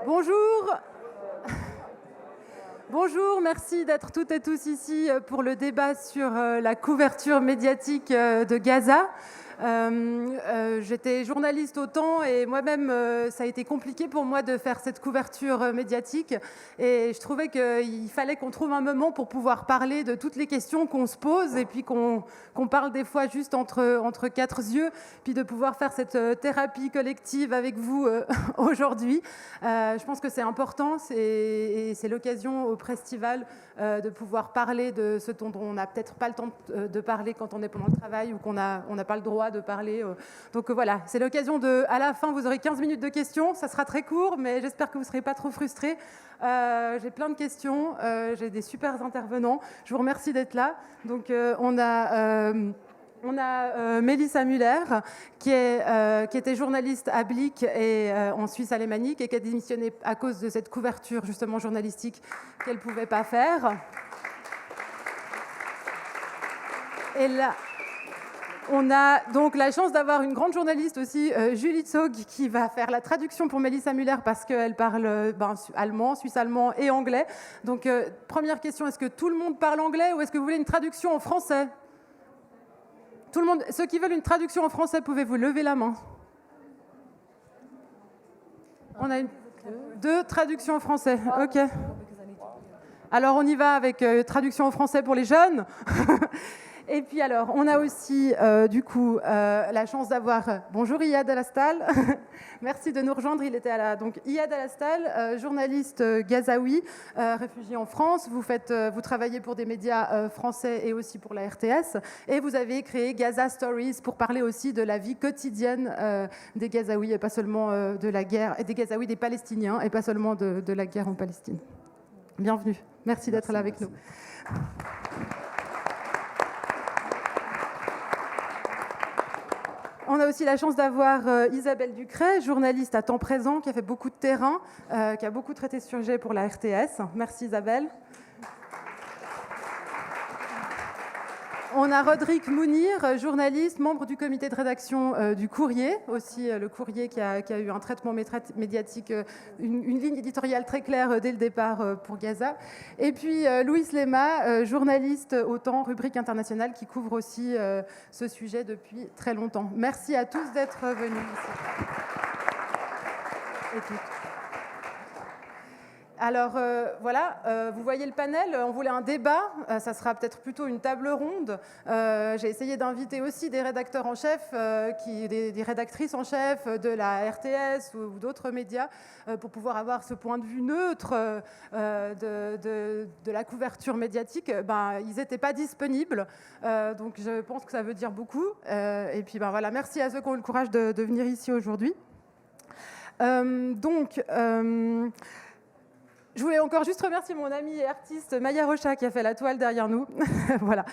Bonjour. Bonjour, merci d'être toutes et tous ici pour le débat sur la couverture médiatique de Gaza. J'étais journaliste au temps et moi-même, ça a été compliqué pour moi de faire cette couverture médiatique. Et je trouvais qu'il fallait qu'on trouve un moment pour pouvoir parler de toutes les questions qu'on se pose et puis qu'on parle des fois juste entre quatre yeux, puis de pouvoir faire cette thérapie collective avec vous aujourd'hui. Je pense que c'est important et c'est l'occasion au Prestival de pouvoir parler de ce dont on n'a peut-être pas le temps de parler quand on est pendant le travail ou qu'on n'a pas le droit de parler. Donc voilà, c'est l'occasion de... À la fin, vous aurez 15 minutes de questions. Ça sera très court, mais j'espère que vous ne serez pas trop frustrés. J'ai plein de questions. J'ai des super intervenants. Je vous remercie d'être là. Donc on a Mélissa Müller, qui était journaliste à Blick et en Suisse alémanique et qui a démissionné à cause de cette couverture justement journalistique qu'elle ne pouvait pas faire. Et là, on a donc la chance d'avoir une grande journaliste aussi, Julie Zog, qui va faire la traduction pour Mélissa Müller parce qu'elle parle allemand, suisse-allemand et anglais. Donc première question, est-ce que tout le monde parle anglais ou est-ce que vous voulez une traduction en français ? Tout le monde, ceux qui veulent une traduction en français, pouvez-vous lever la main? On a deux traductions en français. Ok. Alors on y va avec traduction en français pour les jeunes. Et puis alors, on a aussi du coup la chance d'avoir... Bonjour Iyad Alastal, merci de nous rejoindre. Il était donc Iyad Alastal, journaliste gazaoui, réfugié en France. Vous travaillez pour des médias français et aussi pour la RTS. Et vous avez créé Gaza Stories pour parler aussi de la vie quotidienne des Gazaouis et pas seulement de la guerre, et des Gazaouis, des Palestiniens et pas seulement de la guerre en Palestine. Bienvenue, merci d'être là avec nous. On a aussi la chance d'avoir Isabelle Ducret, journaliste à temps présent, qui a fait beaucoup de terrain, qui a beaucoup traité ce sujet pour la RTS. Merci Isabelle. On a Rodrigue Mounir, journaliste, membre du comité de rédaction du Courrier, aussi le Courrier qui a eu un traitement médiatique, une ligne éditoriale très claire dès le départ pour Gaza. Et puis Louis Lema, journaliste au temps, rubrique internationale, qui couvre aussi ce sujet depuis très longtemps. Merci à tous d'être venus ici. Et toutes. Alors voilà, vous voyez le panel, on voulait un débat, ça sera peut-être plutôt une table ronde. J'ai essayé d'inviter aussi des rédacteurs en chef, des rédactrices en chef de la RTS ou d'autres médias pour pouvoir avoir ce point de vue neutre de la couverture médiatique. Ils n'étaient pas disponibles, donc je pense que ça veut dire beaucoup. Et puis voilà, merci à ceux qui ont eu le courage de venir ici aujourd'hui. Je voulais encore juste remercier mon ami et artiste Maya Rocha qui a fait la toile derrière nous. Voilà.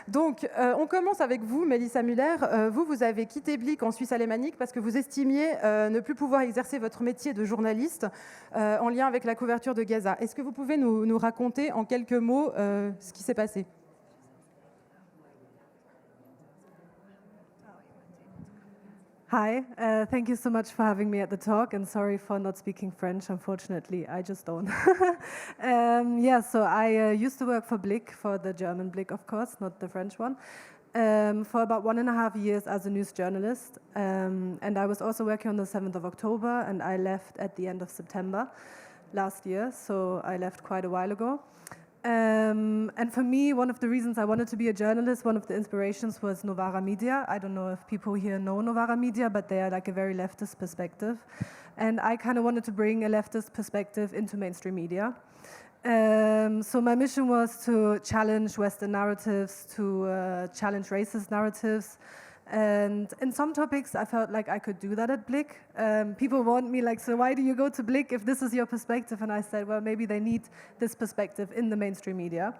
Donc, on commence avec vous, Mélissa Müller. Vous avez quitté Blick en Suisse alémanique parce que vous estimiez ne plus pouvoir exercer votre métier de journaliste en lien avec la couverture de Gaza. Est-ce que vous pouvez nous raconter en quelques mots ce qui s'est passé ? Hi, thank you so much for having me at the talk, and sorry for not speaking French. Unfortunately, I just don't. So I used to work for Blick, for the German Blick, of course, not the French one, for about 1.5 years as a news journalist. And I was also working on the 7th of October, and I left at the end of September last year, so I left quite a while ago. And for me, one of the reasons I wanted to be a journalist, one of the inspirations was Novara Media. I don't know if people here know Novara Media, but they are like a very leftist perspective. And I kind of wanted to bring a leftist perspective into mainstream media. So my mission was to challenge Western narratives, to challenge racist narratives. And in some topics, I felt like I could do that at Blick. People want me like, so why do you go to Blick if this is your perspective? And I said, well, maybe they need this perspective in the mainstream media.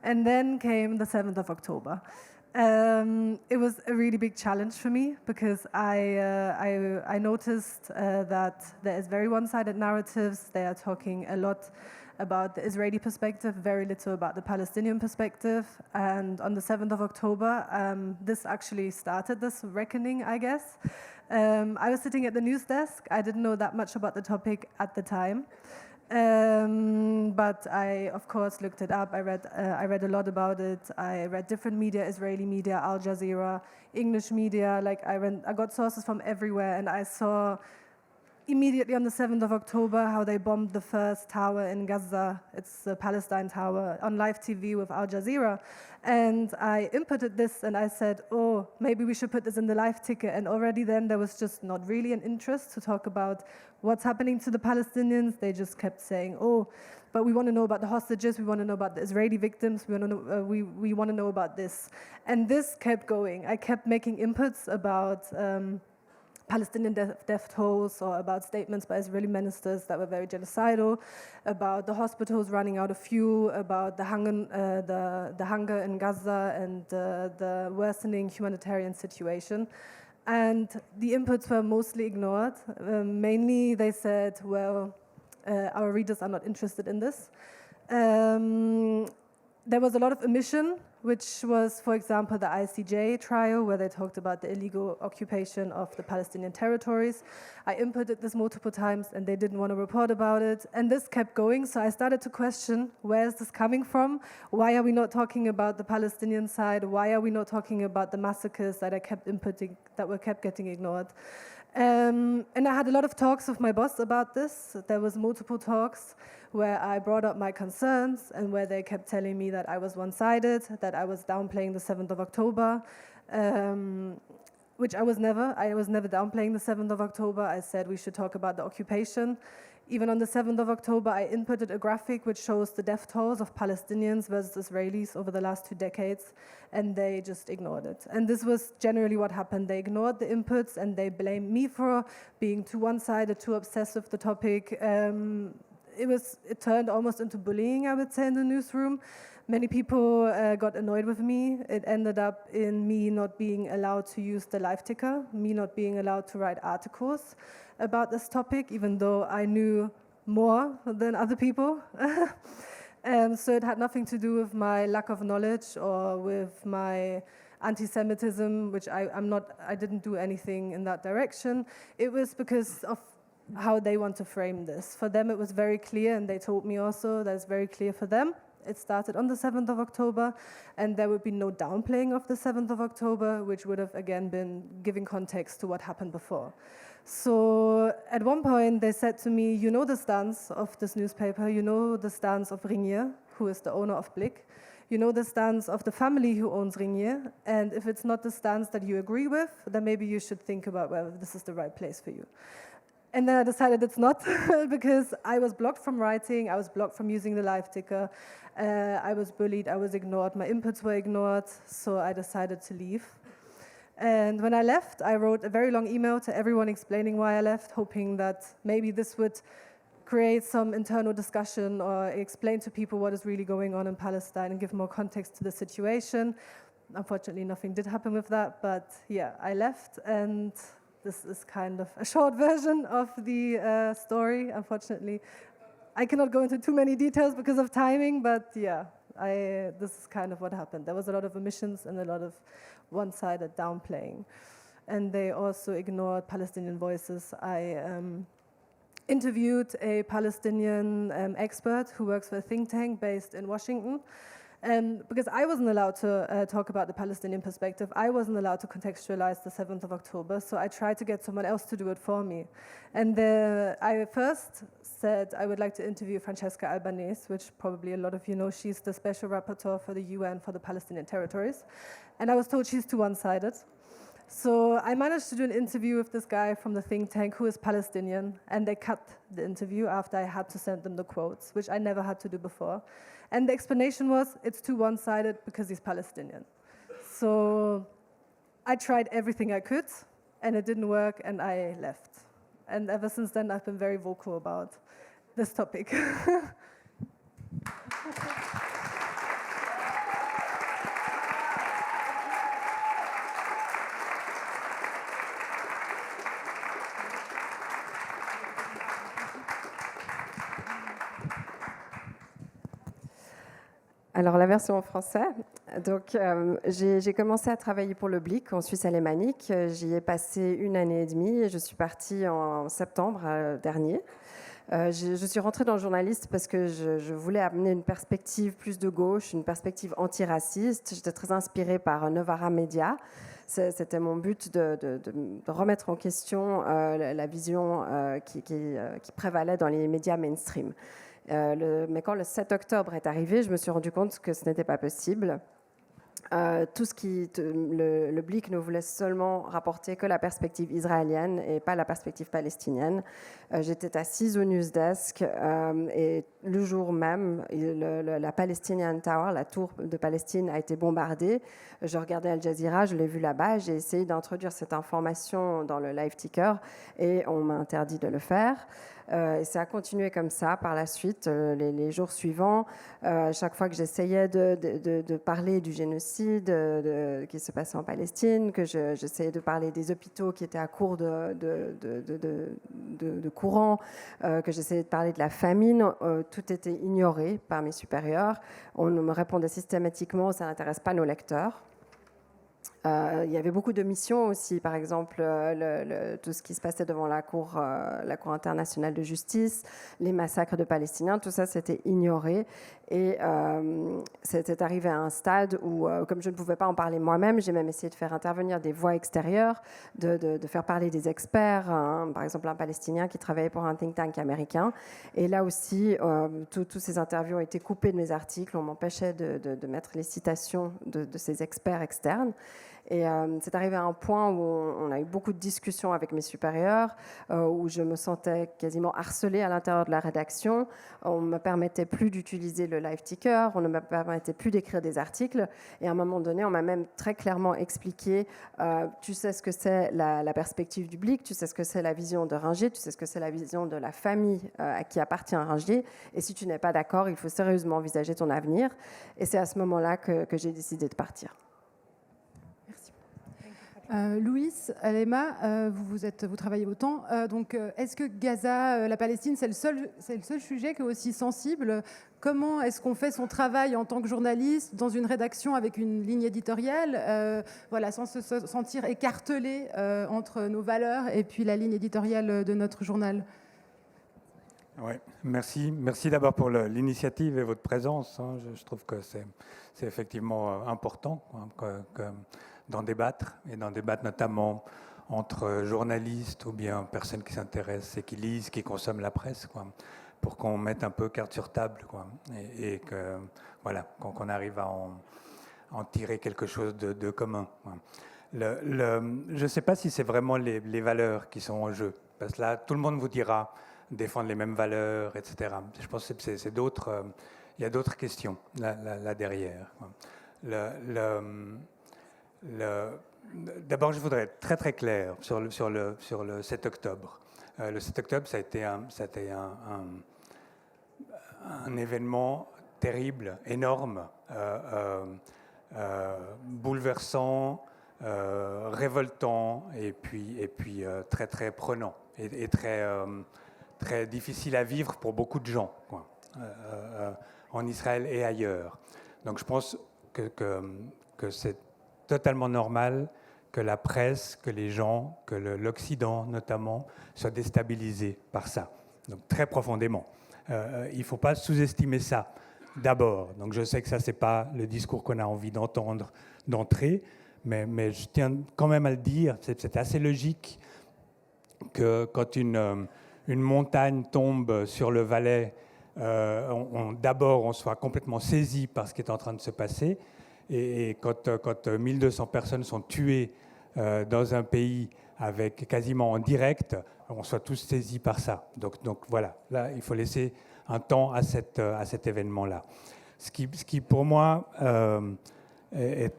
And then came the 7th of October. It was a really big challenge for me because I noticed that there is very one-sided narratives. They are talking a lot about the Israeli perspective, very little about the Palestinian perspective. And on the 7th of October, this actually started this reckoning, I guess. I was sitting at the news desk. I didn't know that much about the topic at the time. But I, of course, looked it up. I read a lot about it. I read different media, Israeli media, Al Jazeera, English media. Like I got sources from everywhere, and I saw immediately on the 7th of October how they bombed the first tower in Gaza. It's the Palestine Tower on live TV with Al Jazeera. And I inputted this and I said, oh, maybe we should put this in the live ticker. And already then there was just not really an interest to talk about what's happening to the Palestinians. They just kept saying, oh, but we want to know about the hostages. We want to know about the Israeli victims. We want to know about this. And this kept going. I kept making inputs about Palestinian death tolls, or about statements by Israeli ministers that were very genocidal, about the hospitals running out of fuel, about the hunger in Gaza and the worsening humanitarian situation. And the inputs were mostly ignored. Mainly they said, well, our readers are not interested in this. There was a lot of omission, which was, for example, the ICJ trial, where they talked about the illegal occupation of the Palestinian territories. I inputted this multiple times, and they didn't want to report about it. And this kept going, so I started to question, where is this coming from? Why are we not talking about the Palestinian side? Why are we not talking about the massacres that I kept inputting, that were kept getting ignored? And I had a lot of talks with my boss about this. There was multiple talks where I brought up my concerns and where they kept telling me that I was one-sided, that I was downplaying the 7th of October, which I was never. I was never downplaying the 7th of October. I said we should talk about the occupation. Even on the 7th of October, I inputted a graphic which shows the death tolls of Palestinians versus Israelis over the last 2 decades, and they just ignored it. And this was generally what happened. They ignored the inputs, and they blamed me for being too one-sided, too obsessed with the topic. It turned almost into bullying, I would say, in the newsroom. Many people got annoyed with me. It ended up in me not being allowed to use the live ticker, me not being allowed to write articles about this topic, even though I knew more than other people. So it had nothing to do with my lack of knowledge or with my anti-Semitism, which I didn't do anything in that direction. It was because of how they want to frame this. For them, it was very clear, and they told me also that it's very clear for them. It started on the 7th of October, and there would be no downplaying of the 7th of October, which would have, again, been giving context to what happened before. So at one point, they said to me, you know the stance of this newspaper, you know the stance of Ringier, who is the owner of Blick, you know the stance of the family who owns Ringier, and if it's not the stance that you agree with, then maybe you should think about whether this is the right place for you. And then I decided it's not, because I was blocked from writing, I was blocked from using the live ticker, I was bullied, I was ignored, my inputs were ignored, so I decided to leave. And when I left, I wrote a very long email to everyone explaining why I left, hoping that maybe this would create some internal discussion or explain to people what is really going on in Palestine and give more context to the situation. Unfortunately, nothing did happen with that, but yeah, I left, and this is kind of a short version of the story, unfortunately. I cannot go into too many details because of timing, but yeah, this is kind of what happened. There was a lot of omissions and a lot of one-sided downplaying. And they also ignored Palestinian voices. I interviewed a Palestinian expert who works for a think tank based in Washington. Because I wasn't allowed to talk about the Palestinian perspective, I wasn't allowed to contextualize the 7th of October, so I tried to get someone else to do it for me. And I first said I would like to interview Francesca Albanese, which probably a lot of you know. She's the special rapporteur for the UN for the Palestinian territories. And I was told she's too one-sided. So I managed to do an interview with this guy from the think tank who is Palestinian, and they cut the interview after I had to send them the quotes, which I never had to do before. And the explanation was, it's too one-sided because he's Palestinian. So I tried everything I could, and it didn't work, and I left. And ever since then, I've been very vocal about this topic. Alors, la version en français. Donc, j'ai commencé à travailler pour le Blick en Suisse alémanique. J'y ai passé 1 année et demie et je suis partie en septembre dernier. Je suis rentrée dans le journaliste parce que je voulais amener une perspective plus de gauche, une perspective antiraciste. J'étais très inspirée par Novara Media. C'était mon but de remettre en question la vision qui prévalait dans les médias mainstream. Mais quand le 7 octobre est arrivé, je me suis rendu compte que ce n'était pas possible. Le Blick ne voulait seulement rapporter que la perspective israélienne et pas la perspective palestinienne. J'étais assise au newsdesk et le jour même, la Palestinian Tower, la tour de Palestine, a été bombardée. Je regardais Al Jazeera, je l'ai vu là-bas, j'ai essayé d'introduire cette information dans le live ticker et on m'a interdit de le faire. Et ça a continué comme ça par la suite, les jours suivants. Chaque fois que j'essayais de parler du génocide qui se passait en Palestine, que j'essayais de parler des hôpitaux qui étaient à court de courant, que j'essayais de parler de la famine, tout était ignoré par mes supérieurs. On me répondait systématiquement, ça n'intéresse pas nos lecteurs. Il y avait beaucoup de missions aussi, par exemple tout ce qui se passait devant la Cour internationale de justice, les massacres de Palestiniens, tout ça c'était ignoré et c'était arrivé à un stade où, comme je ne pouvais pas en parler moi-même, j'ai même essayé de faire intervenir des voix extérieures, de faire parler des experts, par exemple un Palestinien qui travaillait pour un think tank américain. Et là aussi, tous ces interviews ont été coupées de mes articles, on m'empêchait de mettre les citations de ces experts externes. Et c'est arrivé à un point où on a eu beaucoup de discussions avec mes supérieurs, où je me sentais quasiment harcelée à l'intérieur de la rédaction. On ne me permettait plus d'utiliser le live ticker, on ne me permettait plus d'écrire des articles. Et à un moment donné, on m'a même très clairement expliqué, tu sais ce que c'est la perspective du Blick, tu sais ce que c'est la vision de Ringier, tu sais ce que c'est la vision de la famille à qui appartient Ringier. Et si tu n'es pas d'accord, il faut sérieusement envisager ton avenir. Et c'est à ce moment-là que j'ai décidé de partir. Louis, Alema, vous travaillez autant. Donc, est-ce que Gaza, la Palestine, c'est le seul sujet qui est aussi sensible? Comment est-ce qu'on fait son travail en tant que journaliste dans une rédaction avec une ligne éditoriale, voilà, sans se sentir écartelé entre nos valeurs et puis la ligne éditoriale de notre journal? Oui, merci d'abord pour l'initiative et votre présence. Je trouve que c'est effectivement important d'en débattre, et d'en débattre notamment entre journalistes ou bien personnes qui s'intéressent et qui lisent, qui consomment la presse, pour qu'on mette un peu carte sur table, et que voilà, qu'on arrive à en tirer quelque chose de commun. Je ne sais pas si c'est vraiment les valeurs qui sont en jeu, parce que là, tout le monde vous dira défendre les mêmes valeurs, etc. Je pense que c'est d'autres, il y a d'autres questions là derrière. D'abord, je voudrais être très clair sur le 7 octobre. Le 7 octobre, ça a été un événement terrible, énorme, bouleversant, révoltant et puis très prenant et très difficile à vivre pour beaucoup de gens, en Israël et ailleurs. Donc je pense que c'est totalement normal que la presse, que les gens, que l'Occident notamment, soient déstabilisés par ça, donc très profondément. Il ne faut pas sous-estimer ça, d'abord. Donc je sais que ça, ce n'est pas le discours qu'on a envie d'entendre d'entrée, mais je tiens quand même à le dire, c'est assez logique que quand une montagne tombe sur le Valais, d'abord on soit complètement saisi par ce qui est en train de se passer, et quand 1200 personnes sont tuées dans un pays avec quasiment en direct, on soit tous saisis par ça. Donc voilà, là il faut laisser un temps à cet événement-là. Ce qui pour moi est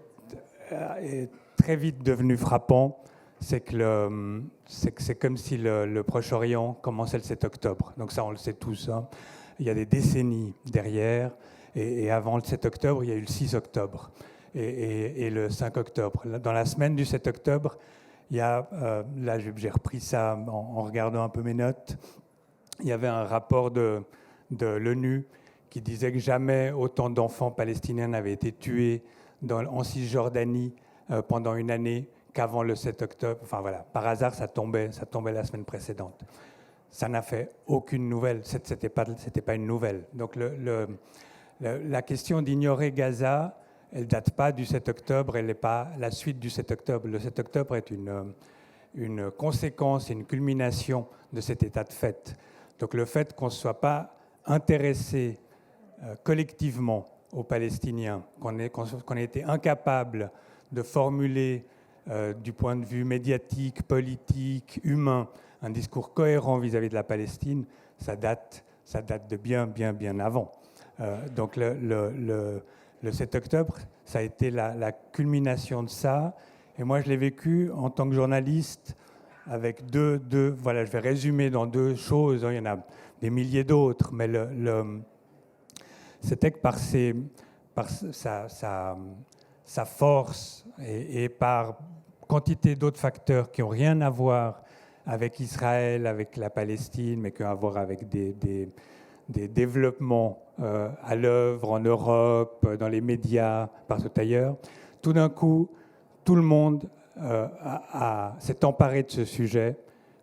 très vite devenu frappant, c'est que c'est comme si le Proche-Orient commençait le 7 octobre. Donc ça, on le sait tous. Il y a des décennies derrière. Et avant le 7 octobre, il y a eu le 6 octobre et le 5 octobre. Dans la semaine du 7 octobre, il y a, là j'ai repris ça en regardant un peu mes notes, il y avait un rapport de l'ONU qui disait que jamais autant d'enfants palestiniens n'avaient été tués en Cisjordanie pendant une année qu'avant le 7 octobre. Enfin voilà, par hasard, ça tombait la semaine précédente. Ça n'a fait aucune nouvelle. C'était pas une nouvelle. Donc la question d'ignorer Gaza, elle date pas du 7 octobre, elle n'est pas la suite du 7 octobre. Le 7 octobre est une conséquence et une culmination de cet état de fait. Donc le fait qu'on ne soit pas intéressé collectivement aux Palestiniens, qu'on ait été incapable de formuler du point de vue médiatique, politique, humain, un discours cohérent vis-à-vis de la Palestine, ça date de bien avant. Donc le 7 octobre, ça a été la culmination de ça. Et moi, je l'ai vécu en tant que journaliste avec voilà, je vais résumer dans 2 choses. Il y en a des milliers d'autres, mais c'était que par sa force et par quantité d'autres facteurs qui n'ont rien à voir avec Israël, avec la Palestine, mais qui ont à voir avec des développements à l'œuvre en Europe, dans les médias, partout ailleurs. Tout d'un coup, tout le monde s'est emparé de ce sujet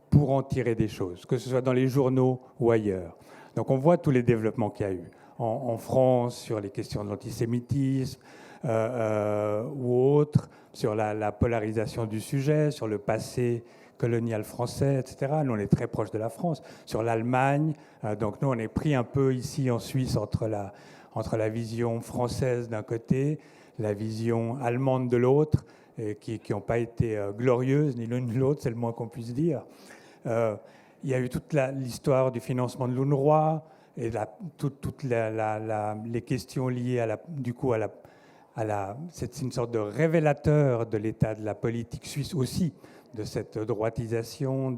pour en tirer des choses, que ce soit dans les journaux ou ailleurs. Donc on voit tous les développements qu'il y a eu en France sur les questions de l'antisémitisme ou autres, sur la polarisation du sujet, sur le passé colonial français, etc. Nous, on est très proche de la France. Sur l'Allemagne, donc nous, on est pris un peu ici en Suisse entre la vision française d'un côté, la vision allemande de l'autre, qui n'ont pas été glorieuses, ni l'une ni l'autre, c'est le moins qu'on puisse dire. Il y a eu toute l'histoire du financement de l'UNRWA et toutes les questions liées c'est une sorte de révélateur de l'état de la politique suisse aussi, de cette droitisation,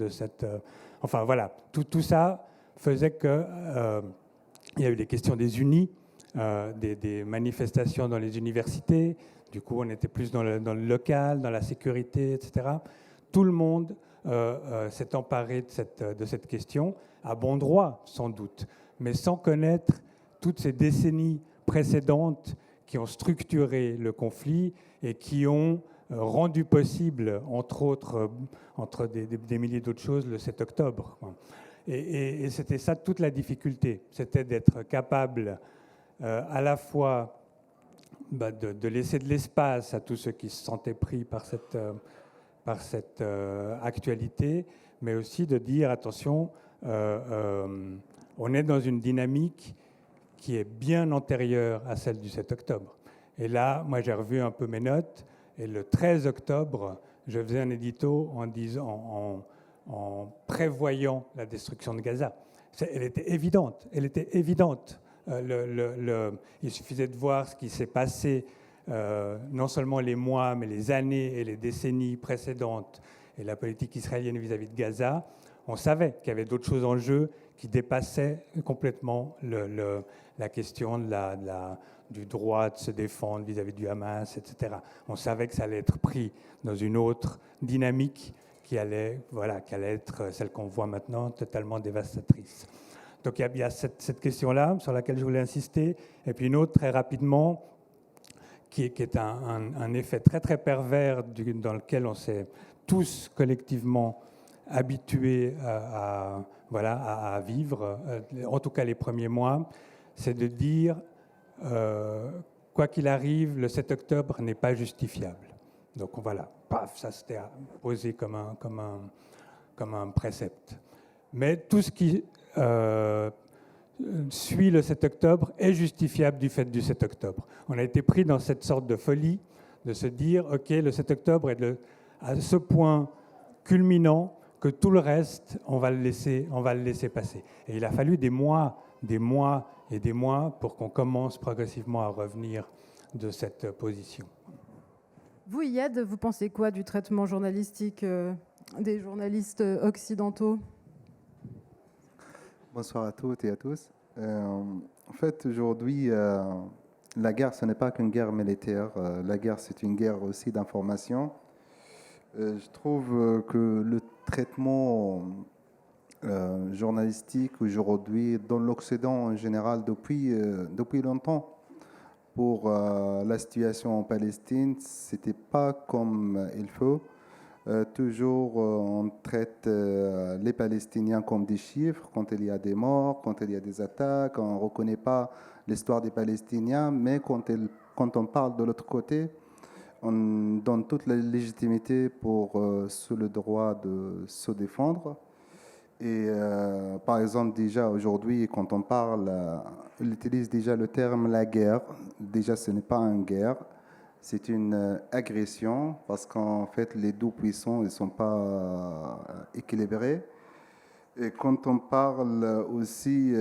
enfin voilà, tout ça faisait que il y a eu des questions des unis, des manifestations dans les universités. Du coup, on était plus dans le local, dans la sécurité, etc. Tout le monde s'est emparé de cette question, à bon droit, sans doute, mais sans connaître toutes ces décennies précédentes qui ont structuré le conflit et qui ont rendu possible, entre autres, entre des milliers d'autres choses, le 7 octobre. Et c'était ça toute la difficulté, c'était d'être capable à la fois de laisser de l'espace à tous ceux qui se sentaient pris par cette actualité, mais aussi de dire, attention, on est dans une dynamique qui est bien antérieure à celle du 7 octobre. Et là, moi, j'ai revu un peu mes notes, et le 13 octobre, je faisais un édito en prévoyant la destruction de Gaza. Elle était évidente, il suffisait de voir ce qui s'est passé, non seulement les mois, mais les années et les décennies précédentes, et la politique israélienne vis-à-vis de Gaza. On savait qu'il y avait d'autres choses en jeu qui dépassaient complètement la question du droit de se défendre vis-à-vis du Hamas, etc. On savait que ça allait être pris dans une autre dynamique qui allait être celle qu'on voit maintenant, totalement dévastatrice. Donc il y a cette question-là sur laquelle je voulais insister, et puis une autre très rapidement, qui est un effet très très pervers dans lequel on s'est tous collectivement habitués à vivre, en tout cas les premiers mois, c'est de dire, quoi qu'il arrive, le 7 octobre n'est pas justifiable. Donc voilà, paf, ça s'était posé comme un précepte. Mais tout ce qui suit le 7 octobre est justifiable du fait du 7 octobre. On a été pris dans cette sorte de folie de se dire, OK, le 7 octobre est à ce point culminant que tout le reste, on va le laisser passer. Et il a fallu des mois et des mois pour qu'on commence progressivement à revenir de cette position. Vous, Yed, vous pensez quoi du traitement journalistique des journalistes occidentaux ? Bonsoir à toutes et à tous. En fait, aujourd'hui, la guerre, ce n'est pas qu'une guerre militaire. La guerre, c'est une guerre aussi d'information. Je trouve que le traitement journalistique aujourd'hui dans l'Occident en général depuis longtemps, pour la situation en Palestine, c'était pas comme il faut. Toujours, on traite les Palestiniens comme des chiffres quand il y a des morts, quand il y a des attaques. On ne reconnaît pas l'histoire des Palestiniens, mais quand on parle de l'autre côté, on donne toute la légitimité pour sous le droit de se défendre. Et par exemple, déjà aujourd'hui, quand on parle, on utilise déjà le terme la guerre. Déjà, ce n'est pas une guerre. C'est une agression parce qu'en fait, les deux puissants ne sont pas équilibrés. Et quand on parle aussi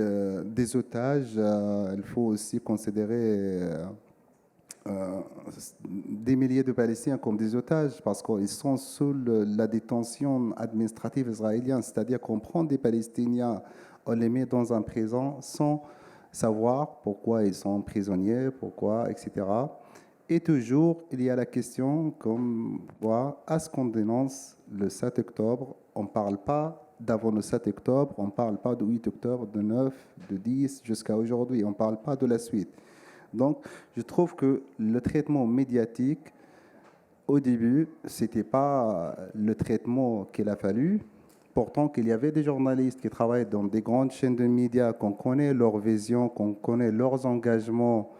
des otages, il faut aussi considérer des milliers de Palestiniens comme des otages parce qu'ils sont sous la détention administrative israélienne. C'est-à-dire qu'on prend des Palestiniens, on les met dans un prison sans savoir pourquoi ils sont prisonniers, pourquoi, etc. Et toujours, il y a la question comme quoi, est-ce qu'on dénonce le 7 octobre? On ne parle pas d'avant le 7 octobre, on ne parle pas de 8 octobre, de 9, de 10 jusqu'à aujourd'hui, on ne parle pas de la suite. Donc, je trouve que le traitement médiatique, au début, ce n'était pas le traitement qu'il a fallu. Pourtant, qu'il y avait des journalistes qui travaillent dans des grandes chaînes de médias, qu'on connaît leur vision, qu'on connaît leurs engagements,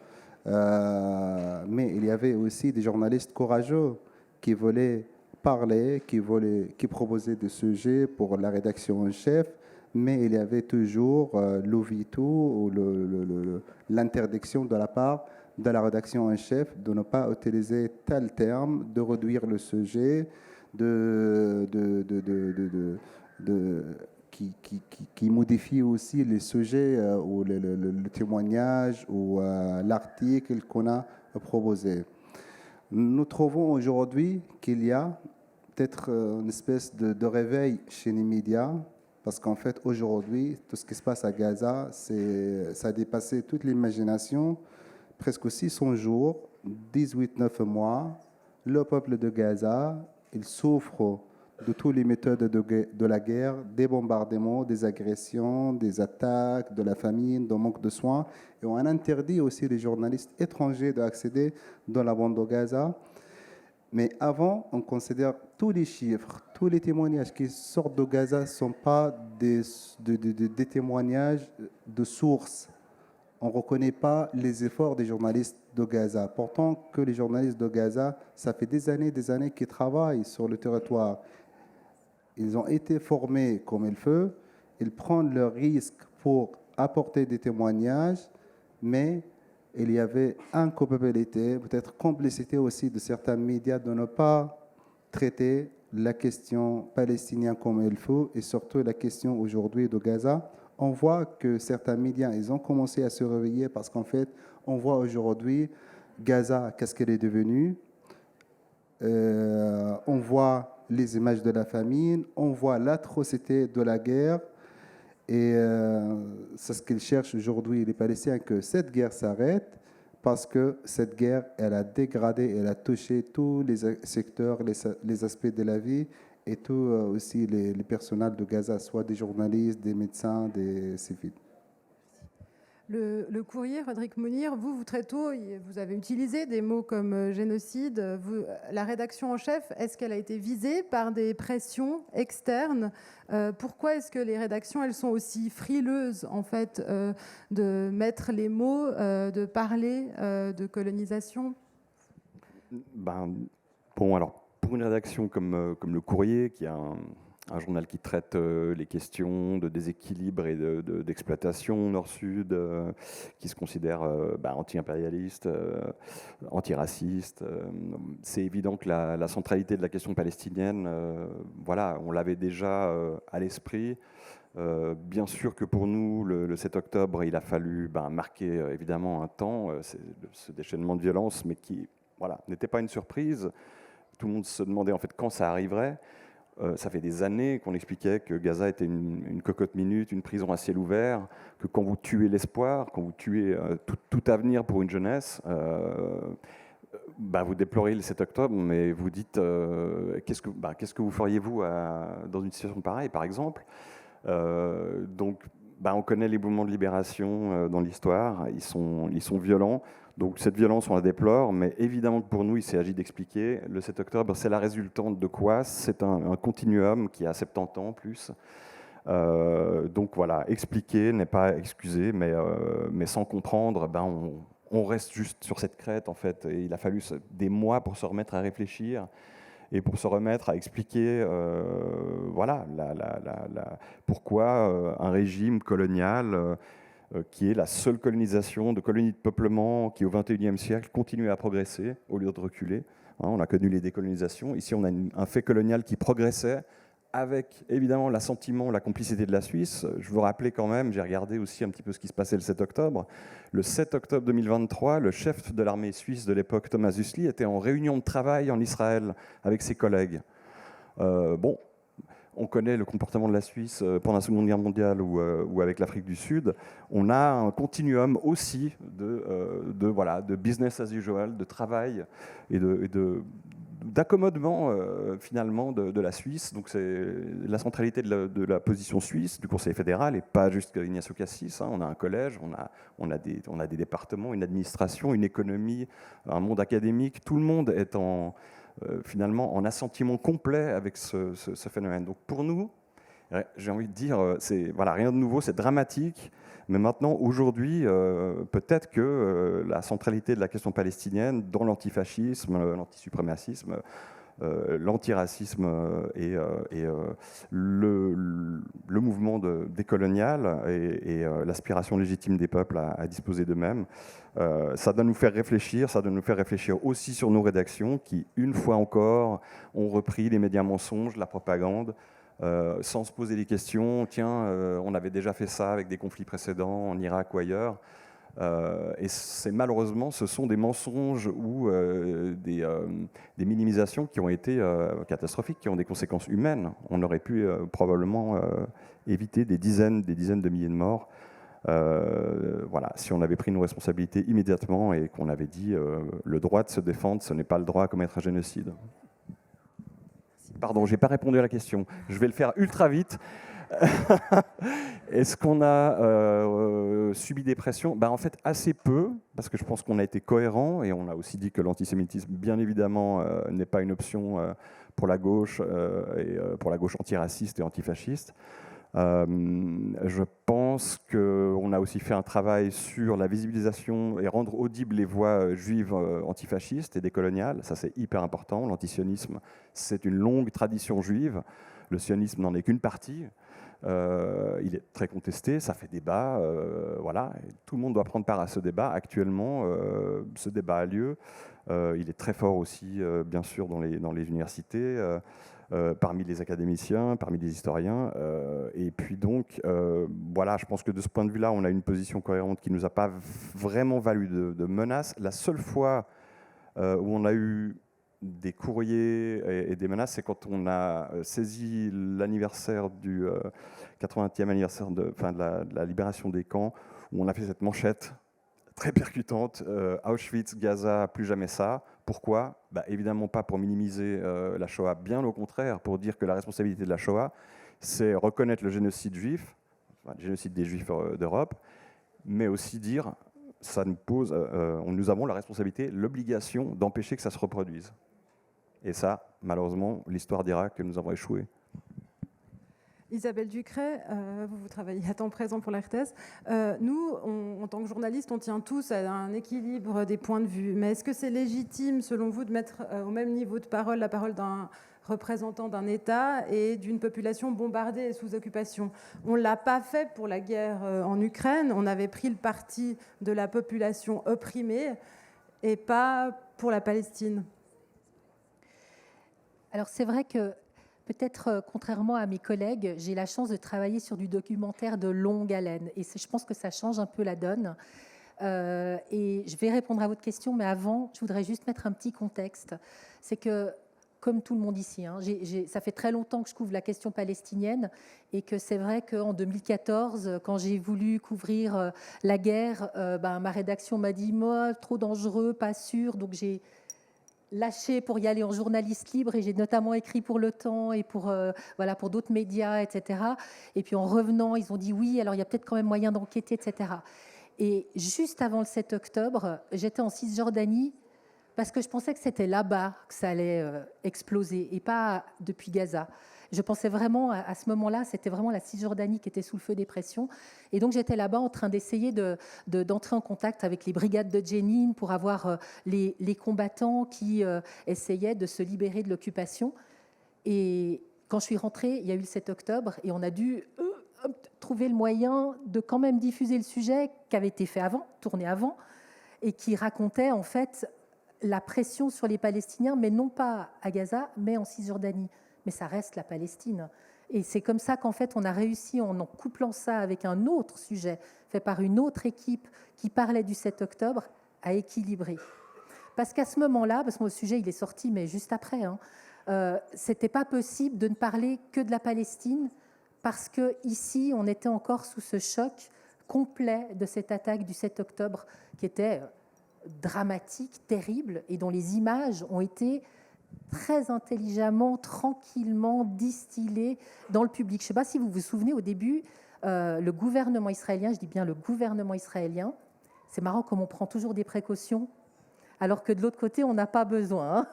mais il y avait aussi des journalistes courageux qui voulaient parler, qui proposaient des sujets pour la rédaction en chef, mais il y avait toujours le veto ou l'interdiction de la part de la rédaction en chef de ne pas utiliser tel terme, de réduire le sujet, qui modifie aussi les sujets ou le témoignage ou l'article qu'on a proposé. Nous trouvons aujourd'hui qu'il y a peut-être une espèce de réveil chez les médias, parce qu'en fait, aujourd'hui, tout ce qui se passe à Gaza, ça a dépassé toute l'imagination. Presque 600 jours, 18-9 mois, le peuple de Gaza, il souffre de toutes les méthodes de la guerre, des bombardements, des agressions, des attaques, de la famine, du manque de soins. Et on interdit aussi les journalistes étrangers d'accéder dans la bande de Gaza. Mais avant, on considère tous les chiffres, tous les témoignages qui sortent de Gaza ne sont pas des témoignages de sources. On ne reconnaît pas les efforts des journalistes de Gaza. Pourtant, que les journalistes de Gaza, ça fait des années qu'ils travaillent sur le territoire. Ils ont été formés comme il faut. Ils prennent le risque pour apporter des témoignages, mais il y avait inculpabilité, peut-être complicité aussi de certains médias de ne pas traiter la question palestinienne comme il faut, et surtout la question aujourd'hui de Gaza. On voit que certains médias, ils ont commencé à se réveiller parce qu'en fait, on voit aujourd'hui Gaza, qu'est-ce qu'elle est devenue. On voit les images de la famine, on voit l'atrocité de la guerre. Et c'est ce qu'ils cherchent aujourd'hui, les Palestiniens, que cette guerre s'arrête, parce que cette guerre, elle a dégradé, elle a touché tous les secteurs, les aspects de la vie, et tout aussi les personnels de Gaza, soit des journalistes, des médecins, des civils. Le courrier, Rodrigue Mounir, vous très tôt, vous avez utilisé des mots comme génocide. La rédaction en chef, est-ce qu'elle a été visée par des pressions externes? Pourquoi est-ce que les rédactions, elles sont aussi frileuses, en fait, de mettre les mots, de parler de colonisation? Bon, alors, pour une rédaction comme le Courrier, qui a un journal qui traite les questions de déséquilibre et d'exploitation nord-sud, qui se considère anti-impérialiste, antiraciste. C'est évident que la centralité de la question palestinienne, on l'avait déjà à l'esprit. Bien sûr que pour nous, le 7 octobre, il a fallu marquer évidemment un temps, ce déchaînement de violence, mais qui n'était pas une surprise. Tout le monde se demandait en fait quand ça arriverait. Ça fait des années qu'on expliquait que Gaza était une cocotte minute, une prison à ciel ouvert, que quand vous tuez l'espoir, quand vous tuez tout avenir pour une jeunesse, vous déplorez le 7 octobre, mais vous dites qu'est-ce que vous feriez vous dans une situation pareille, par exemple. Donc on connaît les mouvements de libération dans l'histoire, ils sont violents. Donc cette violence, on la déplore, mais évidemment que pour nous, il s'agit d'expliquer. Le 7 octobre, c'est la résultante de quoi? C'est un continuum qui a 70 ans plus. Donc voilà, expliquer n'est pas excuser, mais sans comprendre, on reste juste sur cette crête en fait. Et il a fallu des mois pour se remettre à réfléchir et pour se remettre à expliquer pourquoi un régime colonial qui est la seule colonisation de colonies de peuplement qui au XXIe siècle continue à progresser au lieu de reculer. On a connu les décolonisations. Ici, on a un fait colonial qui progressait avec évidemment l'assentiment, la complicité de la Suisse. Je vous rappelais quand même, j'ai regardé aussi un petit peu ce qui se passait le 7 octobre. Le 7 octobre 2023, le chef de l'armée suisse de l'époque, Thomas Usli, était en réunion de travail en Israël avec ses collègues. On connaît le comportement de la Suisse pendant la Seconde Guerre mondiale ou avec l'Afrique du Sud. On a un continuum aussi de business as usual, de travail et d'accommodement finalement de la Suisse. Donc c'est la centralité de la position suisse, du Conseil fédéral, et pas juste Ignacio Cassis. On a un collège, on a des départements, une administration, une économie, un monde académique. Tout le monde est finalement en assentiment complet avec ce phénomène. Donc pour nous, j'ai envie de dire, rien de nouveau, c'est dramatique. Mais maintenant, aujourd'hui, peut-être que la centralité de la question palestinienne dans l'antifascisme, l'antisuprémacisme, l'antiracisme et le mouvement décolonial et l'aspiration légitime des peuples à disposer d'eux-mêmes, ça doit nous faire réfléchir, ça doit nous faire réfléchir aussi sur nos rédactions qui, une fois encore, ont repris les médias mensonges, la propagande, sans se poser des questions. Tiens, on avait déjà fait ça avec des conflits précédents en Irak ou ailleurs. Et malheureusement, ce sont des mensonges ou des minimisations qui ont été catastrophiques, qui ont des conséquences humaines. On aurait pu probablement éviter des dizaines de milliers de morts. Si on avait pris nos responsabilités immédiatement et qu'on avait dit le droit de se défendre, ce n'est pas le droit à commettre un génocide. Pardon, je n'ai pas répondu à la question. Je vais le faire ultra vite. Est-ce qu'on a subi des pressions? En fait, assez peu, parce que je pense qu'on a été cohérent et on a aussi dit que l'antisémitisme, bien évidemment, n'est pas une option pour la gauche et pour la gauche antiraciste et antifasciste. Je pense qu'on a aussi fait un travail sur la visibilisation et rendre audibles les voix juives antifascistes et décoloniales. Ça, c'est hyper important. L'antisionisme, c'est une longue tradition juive. Le sionisme n'en est qu'une partie. Il est très contesté, ça fait débat. Et tout le monde doit prendre part à ce débat. Actuellement, ce débat a lieu. Il est très fort aussi, bien sûr, dans les universités. Parmi les académiciens, parmi les historiens. Et puis donc, je pense que de ce point de vue-là, on a une position cohérente qui ne nous a pas vraiment valu de menaces. La seule fois où on a eu des courriers et des menaces, c'est quand on a saisi l'anniversaire du 80e anniversaire de la libération des camps, où on a fait cette manchette très percutante, Auschwitz, Gaza, plus jamais ça. Pourquoi? Évidemment pas pour minimiser la Shoah, bien au contraire, pour dire que la responsabilité de la Shoah, c'est reconnaître le génocide juif, le génocide des Juifs d'Europe, mais aussi dire, ça nous pose, nous avons la responsabilité, l'obligation d'empêcher que ça se reproduise. Et ça, malheureusement, l'histoire dira que nous avons échoué. Isabelle Ducret, vous travaillez à temps présent pour la RTS. Nous, en tant que journalistes, on tient tous à un équilibre des points de vue. Mais est-ce que c'est légitime, selon vous, de mettre au même niveau de parole la parole d'un représentant d'un État et d'une population bombardée et sous occupation? On ne l'a pas fait pour la guerre en Ukraine. On avait pris le parti de la population opprimée et pas pour la Palestine. Alors c'est vrai que peut-être, contrairement à mes collègues, j'ai la chance de travailler sur du documentaire de longue haleine. Et je pense que ça change un peu la donne. Et je vais répondre à votre question, mais avant, je voudrais juste mettre un petit contexte. C'est que, comme tout le monde ici, ça fait très longtemps que je couvre la question palestinienne et que c'est vrai qu'en 2014, quand j'ai voulu couvrir la guerre, ma rédaction m'a dit « trop dangereux, pas sûr ». Donc j'ai lâché pour y aller en journaliste libre, et j'ai notamment écrit pour Le Temps et pour d'autres médias, etc. Et puis en revenant, ils ont dit oui, alors il y a peut-être quand même moyen d'enquêter, etc. Et juste avant le 7 octobre, j'étais en Cisjordanie parce que je pensais que c'était là-bas que ça allait exploser et pas depuis Gaza. Je pensais vraiment, à ce moment-là, c'était vraiment la Cisjordanie qui était sous le feu des pressions. Et donc, j'étais là-bas en train d'essayer d'entrer en contact avec les brigades de Jenin pour avoir les combattants qui essayaient de se libérer de l'occupation. Et quand je suis rentrée, il y a eu le 7 octobre et on a dû trouver le moyen de quand même diffuser le sujet qui avait été fait avant, tourné avant, et qui racontait en fait la pression sur les Palestiniens, mais non pas à Gaza, mais en Cisjordanie. Mais ça reste la Palestine. Et c'est comme ça qu'en fait, on a réussi, en couplant ça avec un autre sujet fait par une autre équipe qui parlait du 7 octobre, à équilibrer. Parce qu'à ce moment-là, parce que le sujet, il est sorti, mais juste après, c'était pas possible de ne parler que de la Palestine, parce qu'ici, on était encore sous ce choc complet de cette attaque du 7 octobre, qui était dramatique, terrible, et dont les images ont été très intelligemment, tranquillement distillées dans le public. Je ne sais pas si vous vous souvenez, au début, le gouvernement israélien, je dis bien le gouvernement israélien, c'est marrant comme on prend toujours des précautions, alors que de l'autre côté, on n'a pas besoin.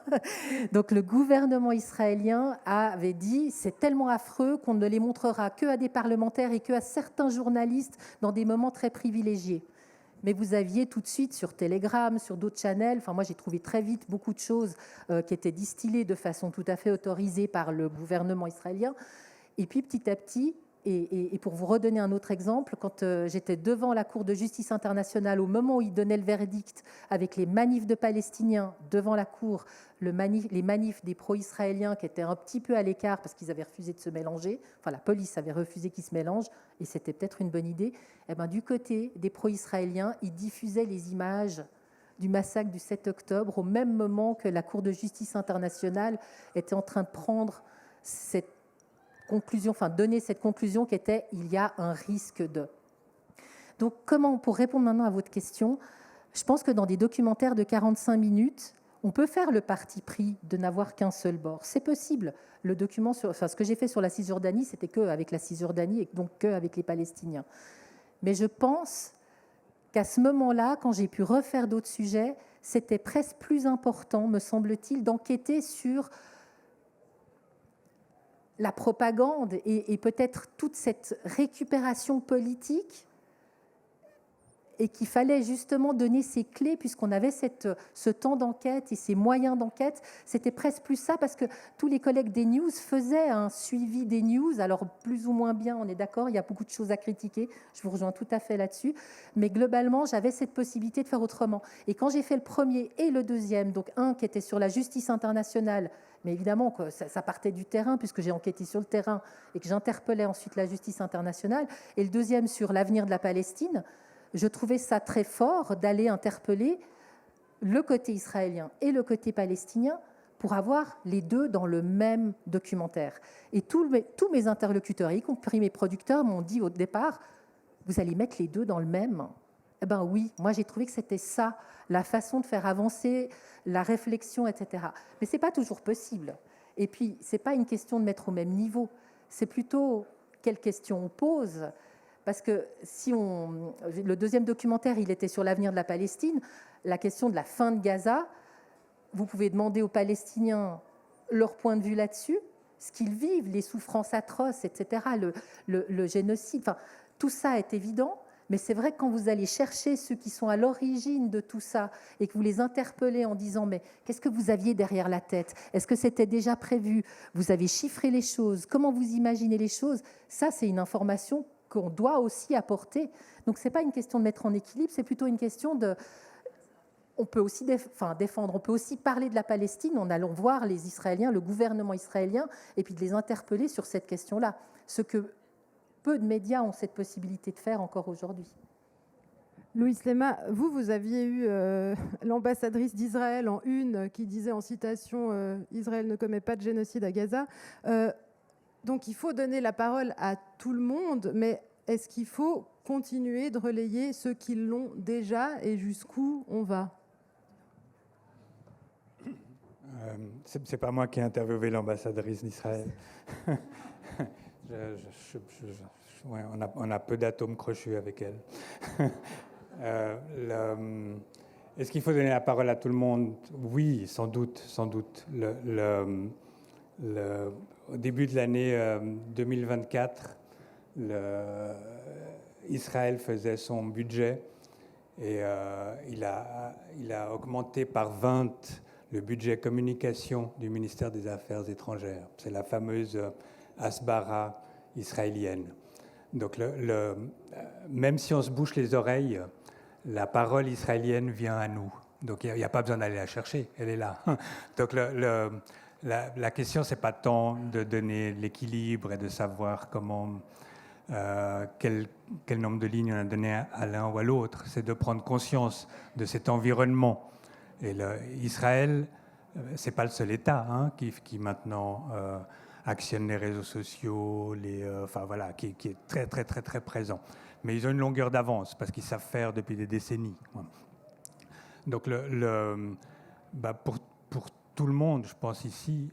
Donc le gouvernement israélien avait dit, c'est tellement affreux qu'on ne les montrera qu'à des parlementaires et qu'à certains journalistes dans des moments très privilégiés. Mais vous aviez tout de suite sur Telegram, sur d'autres channels, enfin moi j'ai trouvé très vite beaucoup de choses qui étaient distillées de façon tout à fait autorisée par le gouvernement israélien. Et puis petit à petit, et pour vous redonner un autre exemple, quand j'étais devant la Cour de justice internationale au moment où ils donnaient le verdict avec les manifs de Palestiniens devant la Cour, les manifs des pro-israéliens qui étaient un petit peu à l'écart parce qu'ils avaient refusé de se mélanger, enfin la police avait refusé qu'ils se mélangent, et c'était peut-être une bonne idée, et ben, du côté des pro-israéliens, ils diffusaient les images du massacre du 7 octobre au même moment que la Cour de justice internationale était en train de prendre cette conclusion, enfin donner cette conclusion qui était il y a un risque de. Donc comment, pour répondre maintenant à votre question, je pense que dans des documentaires de 45 minutes, on peut faire le parti pris de n'avoir qu'un seul bord. C'est possible. Le document ce que j'ai fait sur la Cisjordanie, c'était qu'avec la Cisjordanie et donc qu'avec les Palestiniens. Mais je pense qu'à ce moment-là, quand j'ai pu refaire d'autres sujets, c'était presque plus important, me semble-t-il, d'enquêter sur la propagande et peut-être toute cette récupération politique, et qu'il fallait justement donner ces clés puisqu'on avait ce temps d'enquête et ces moyens d'enquête. C'était presque plus ça, parce que tous les collègues des news faisaient un suivi des news, alors plus ou moins bien, on est d'accord, il y a beaucoup de choses à critiquer, je vous rejoins tout à fait là-dessus, mais globalement, j'avais cette possibilité de faire autrement. Et quand j'ai fait le premier et le deuxième, donc un qui était sur la justice internationale, mais évidemment, ça partait du terrain, puisque j'ai enquêté sur le terrain et que j'interpellais ensuite la justice internationale, et le deuxième sur l'avenir de la Palestine, je trouvais ça très fort d'aller interpeller le côté israélien et le côté palestinien pour avoir les deux dans le même documentaire. Et tous mes interlocuteurs, y compris mes producteurs, m'ont dit au départ, vous allez mettre les deux dans le même ? Eh bien oui, moi j'ai trouvé que c'était ça, la façon de faire avancer la réflexion, etc. Mais ce n'est pas toujours possible. Et puis, ce n'est pas une question de mettre au même niveau, c'est plutôt quelle question on pose. Parce que le deuxième documentaire, il était sur l'avenir de la Palestine, la question de la fin de Gaza, vous pouvez demander aux Palestiniens leur point de vue là-dessus, ce qu'ils vivent, les souffrances atroces, etc., le génocide, enfin, tout ça est évident, mais c'est vrai que quand vous allez chercher ceux qui sont à l'origine de tout ça et que vous les interpellez en disant « mais qu'est-ce que vous aviez derrière la tête ? Est-ce que c'était déjà prévu ? Vous avez chiffré les choses ? Comment vous imaginez les choses ?» Ça, c'est une information qu'on doit aussi apporter. Donc, ce n'est pas une question de mettre en équilibre, c'est plutôt une question de... On peut aussi défendre, on peut aussi parler de la Palestine en allant voir les Israéliens, le gouvernement israélien, et puis de les interpeller sur cette question-là. Ce que peu de médias ont cette possibilité de faire encore aujourd'hui. Louise Lema, vous aviez eu l'ambassadrice d'Israël en une qui disait en citation « Israël ne commet pas de génocide à Gaza ». Donc il faut donner la parole à tout le monde, mais est-ce qu'il faut continuer de relayer ceux qui l'ont déjà et jusqu'où on va ? C'est pas moi qui ai interviewé l'ambassadrice d'Israël. Ouais, on a peu d'atomes crochus avec elle. Est-ce qu'il faut donner la parole à tout le monde? Oui, sans doute, sans doute. Au début de l'année 2024, Israël faisait son budget et il a augmenté par 20 le budget communication du ministère des Affaires étrangères. C'est la fameuse Hasbara israélienne. Donc même si on se bouche les oreilles, la parole israélienne vient à nous. Donc il n'y a pas besoin d'aller la chercher, elle est là. Donc la question, ce n'est pas tant de donner l'équilibre et de savoir comment, quel nombre de lignes on a donné à l'un ou à l'autre. C'est de prendre conscience de cet environnement. Et Israël, ce n'est pas le seul État qui maintenant actionne les réseaux sociaux, enfin voilà, qui est très, très, très, très présent. Mais ils ont une longueur d'avance parce qu'ils savent faire depuis des décennies. Donc pour tout le monde, je pense ici,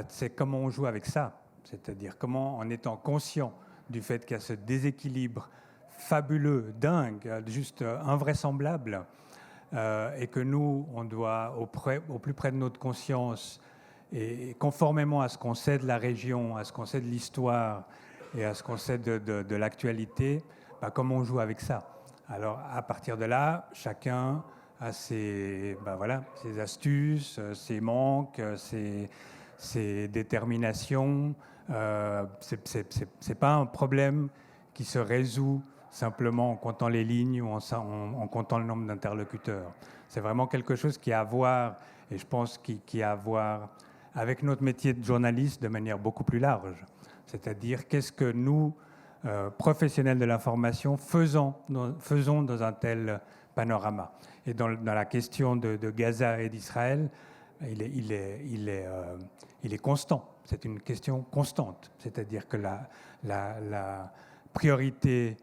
c'est comment on joue avec ça. C'est-à-dire comment, en étant conscient du fait qu'il y a ce déséquilibre fabuleux, dingue, juste invraisemblable, et que nous, on doit, au plus près de notre conscience, et conformément à ce qu'on sait de la région, à ce qu'on sait de l'histoire et à ce qu'on sait de l'actualité, comment on joue avec ça. Alors, à partir de là, chacun a ses astuces, ses manques, ses déterminations. C'est pas un problème qui se résout simplement en comptant les lignes ou en comptant le nombre d'interlocuteurs. C'est vraiment quelque chose qui a à voir, et je pense qui a à voir avec notre métier de journaliste de manière beaucoup plus large. C'est-à-dire qu'est-ce que nous, professionnels de l'information, faisons dans un tel panorama. Et dans la question de Gaza et d'Israël, il est constant. C'est une question constante. C'est-à-dire que la priorité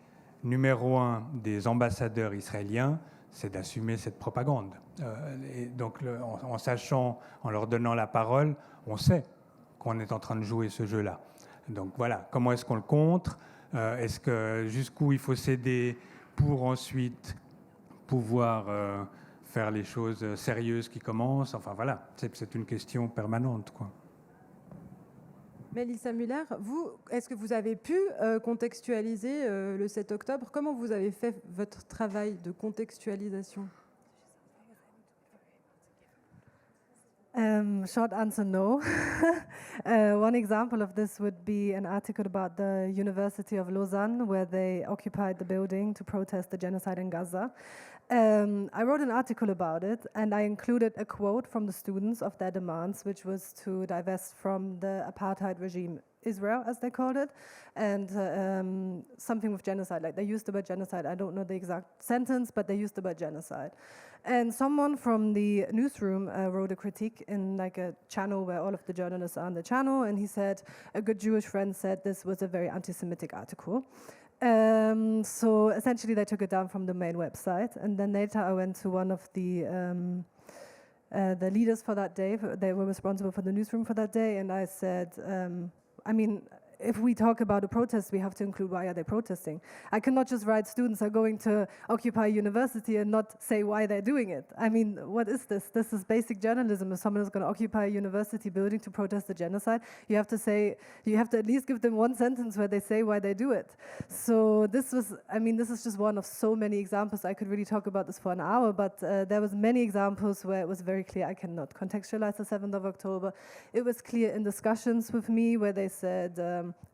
numéro 1 des ambassadeurs israéliens, c'est d'assumer cette propagande. Et donc, en sachant, en leur donnant la parole, on sait qu'on est en train de jouer ce jeu-là. Donc voilà, comment est-ce qu'on le contre? Est-ce que jusqu'où il faut céder pour ensuite pouvoir faire les choses sérieuses qui commencent? Enfin voilà, c'est une question permanente, quoi. Mélissa Müller, est-ce que vous avez pu contextualiser le 7 octobre? Comment vous avez fait votre travail de contextualisation? Short answer, no. One example of this would be an article about the University of Lausanne, where they occupied the building to protest the genocide in Gaza. I wrote an article about it, and I included a quote from the students of their demands, which was to divest from the apartheid regime, Israel, as they called it, and something with genocide. Like, they used the word genocide. I don't know the exact sentence, but they used the word genocide. And someone from the newsroom wrote a critique in like a channel where all of the journalists are on the channel, and he said, a good Jewish friend said this was a very anti-Semitic article. So essentially they took it down from the main website, and then later I went to one of the leaders for that day. They were responsible for the newsroom for that day, and I said, I mean, if we talk about a protest, we have to include why are they protesting. I cannot just write students are going to occupy university and not say why they're doing it. I mean, what is this? This is basic journalism. If someone is going to occupy a university building to protest the genocide, you have to at least give them one sentence where they say why they do it. So this is just one of so many examples. I could really talk about this for an hour, but there was many examples where it was very clear I cannot contextualize the 7th of October. It was clear in discussions with me where they said,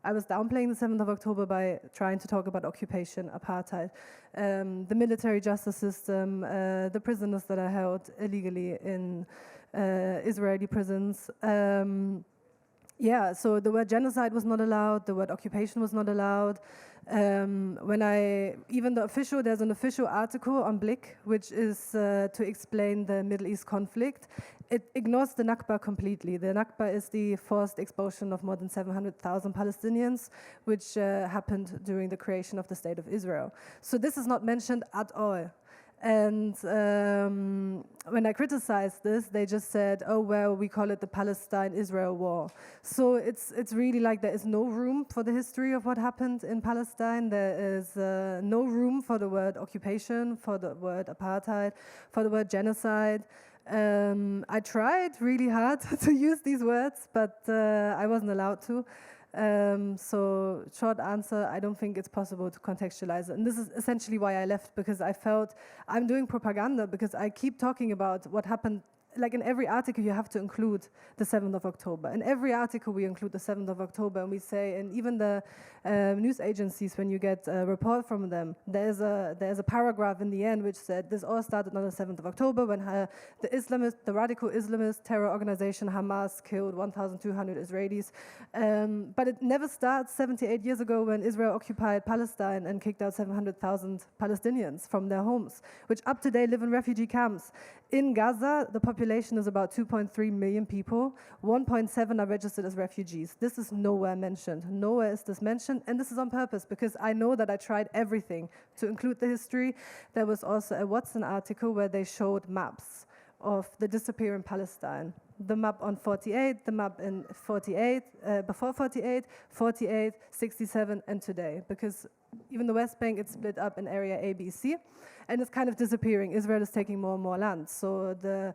I was downplaying the 7th of October by trying to talk about occupation, apartheid, the military justice system, the prisoners that are held illegally in Israeli prisons. So the word genocide was not allowed, the word occupation was not allowed. There's an official article on Blick, which is to explain the Middle East conflict. It ignores the Nakba completely. The Nakba is the forced expulsion of more than 700,000 Palestinians, which happened during the creation of the State of Israel. So this is not mentioned at all. And when I criticized this, they just said, oh, well, we call it the Palestine-Israel war. So it's really like there is no room for the history of what happened in Palestine. There is no room for the word occupation, for the word apartheid, for the word genocide. I tried really hard to use these words, but I wasn't allowed to. So short answer, I don't think it's possible to contextualize it. And this is essentially why I left, because I felt I'm doing propaganda, because I keep talking about what happened. Like in every article, you have to include the 7th of October. In every article, we include the 7th of October, and we say, and even the news agencies, when you get a report from them, there's a paragraph in the end which said this all started on the 7th of October when the radical Islamist terror organization Hamas killed 1,200 Israelis. But it never starts 78 years ago when Israel occupied Palestine and kicked out 700,000 Palestinians from their homes, which up to date live in refugee camps. In Gaza, the population is about 2.3 million people. 1.7 are registered as refugees. This is nowhere mentioned. Nowhere is this mentioned, and this is on purpose because I know that I tried everything to include the history. There was also a Watson article where they showed maps of the disappearing Palestine. The map on 48, the map in 48, before 48, 48, 67, and today. Because even the West Bank, it's split up in area A, B, C, and it's kind of disappearing. Israel is taking more and more land. So the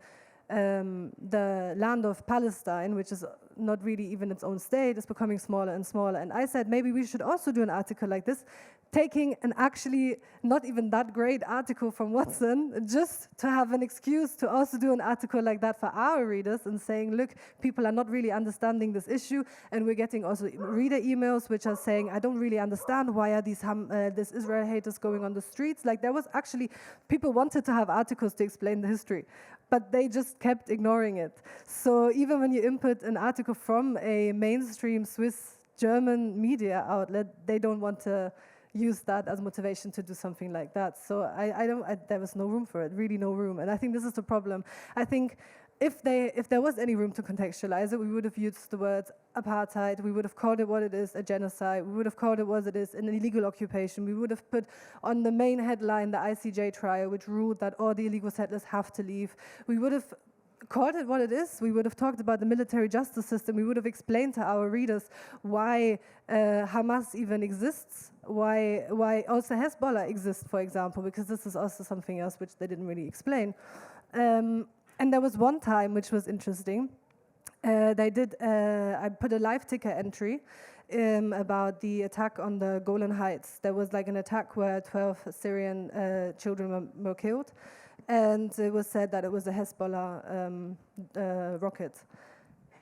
land of Palestine, which is not really even its own state, is becoming smaller and smaller. And I said, maybe we should also do an article like this, taking an actually not even that great article from Watson, just to have an excuse to also do an article like that for our readers and saying, look, people are not really understanding this issue. And we're getting also reader emails which are saying, I don't really understand why are these Israel haters going on the streets. Like there was actually, people wanted to have articles to explain the history, but they just kept ignoring it. So even when you input an article from a mainstream Swiss German media outlet, they don't want to use that as motivation to do something like that. So there was no room for it, really no room. And I think this is the problem. I think if there was any room to contextualize it, we would have used the word apartheid, we would have called it what it is, a genocide, we would have called it what it is, an illegal occupation, we would have put on the main headline the ICJ trial, which ruled that all the illegal settlers have to leave. We would have called it what it is. We would have talked about the military justice system. We would have explained to our readers why Hamas even exists, why also Hezbollah exists, for example, because this is also something else which they didn't really explain. And there was one time which was interesting. I put a live ticker entry about the attack on the Golan Heights. There was like an attack where 12 Syrian children were killed. And it was said that it was a Hezbollah rocket.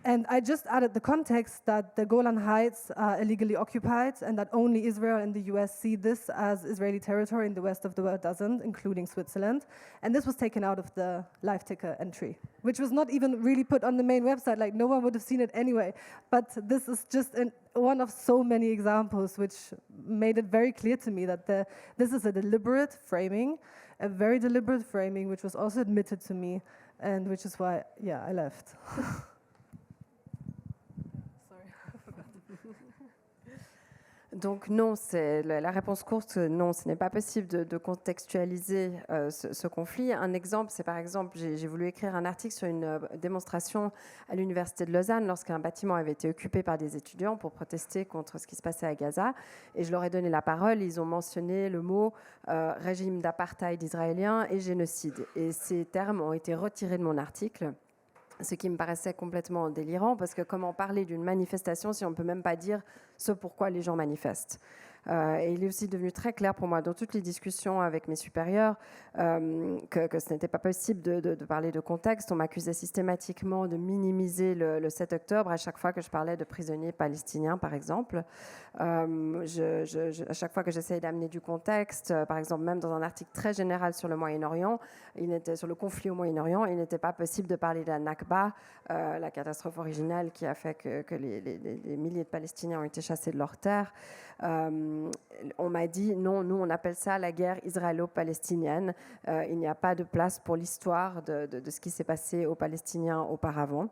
And I just added the context that the Golan Heights are illegally occupied and that only Israel and the US see this as Israeli territory and the rest of the world doesn't, including Switzerland. And this was taken out of the live ticker entry, which was not even really put on the main website, like no one would have seen it anyway. But this is just one of so many examples which made it very clear to me that this is a deliberate framing, a very deliberate framing, which was also admitted to me, and which is why, yeah, I left. Donc non, c'est la réponse courte, non, ce n'est pas possible de contextualiser ce conflit. Un exemple, c'est par exemple, j'ai voulu écrire un article sur une démonstration à l'université de Lausanne lorsqu'un bâtiment avait été occupé par des étudiants pour protester contre ce qui se passait à Gaza. Et je leur ai donné la parole, ils ont mentionné le mot régime d'apartheid israélien et génocide. Et ces termes ont été retirés de mon article. Ce qui me paraissait complètement délirant, parce que comment parler d'une manifestation si on ne peut même pas dire ce pourquoi les gens manifestent. Et il est aussi devenu très clair pour moi dans toutes les discussions avec mes supérieurs que ce n'était pas possible de parler de contexte. On m'accusait systématiquement de minimiser le 7 octobre à chaque fois que je parlais de prisonniers palestiniens, par exemple. À chaque fois que j'essayais d'amener du contexte, par exemple, même dans un article très général sur le Moyen-Orient, sur le conflit au Moyen-Orient, il n'était pas possible de parler de la Nakba, la catastrophe originale qui a fait que les milliers de Palestiniens ont été chassés de leurs terres. On m'a dit non, nous on appelle ça la guerre israélo-palestinienne. Il n'y a pas de place pour l'histoire de ce qui s'est passé aux Palestiniens auparavant.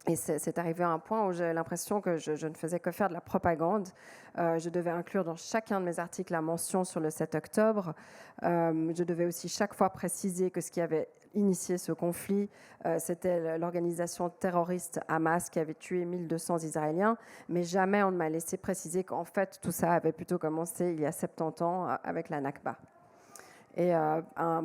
Et c'est arrivé à un point où j'ai l'impression que je ne faisais que faire de la propagande. Je devais inclure dans chacun de mes articles la mention sur le 7 octobre. Je devais aussi chaque fois préciser que ce qui avait initié ce conflit, c'était l'organisation terroriste Hamas qui avait tué 1200 Israéliens. Mais jamais on ne m'a laissé préciser qu'en fait, tout ça avait plutôt commencé il y a 70 ans avec la Nakba. Et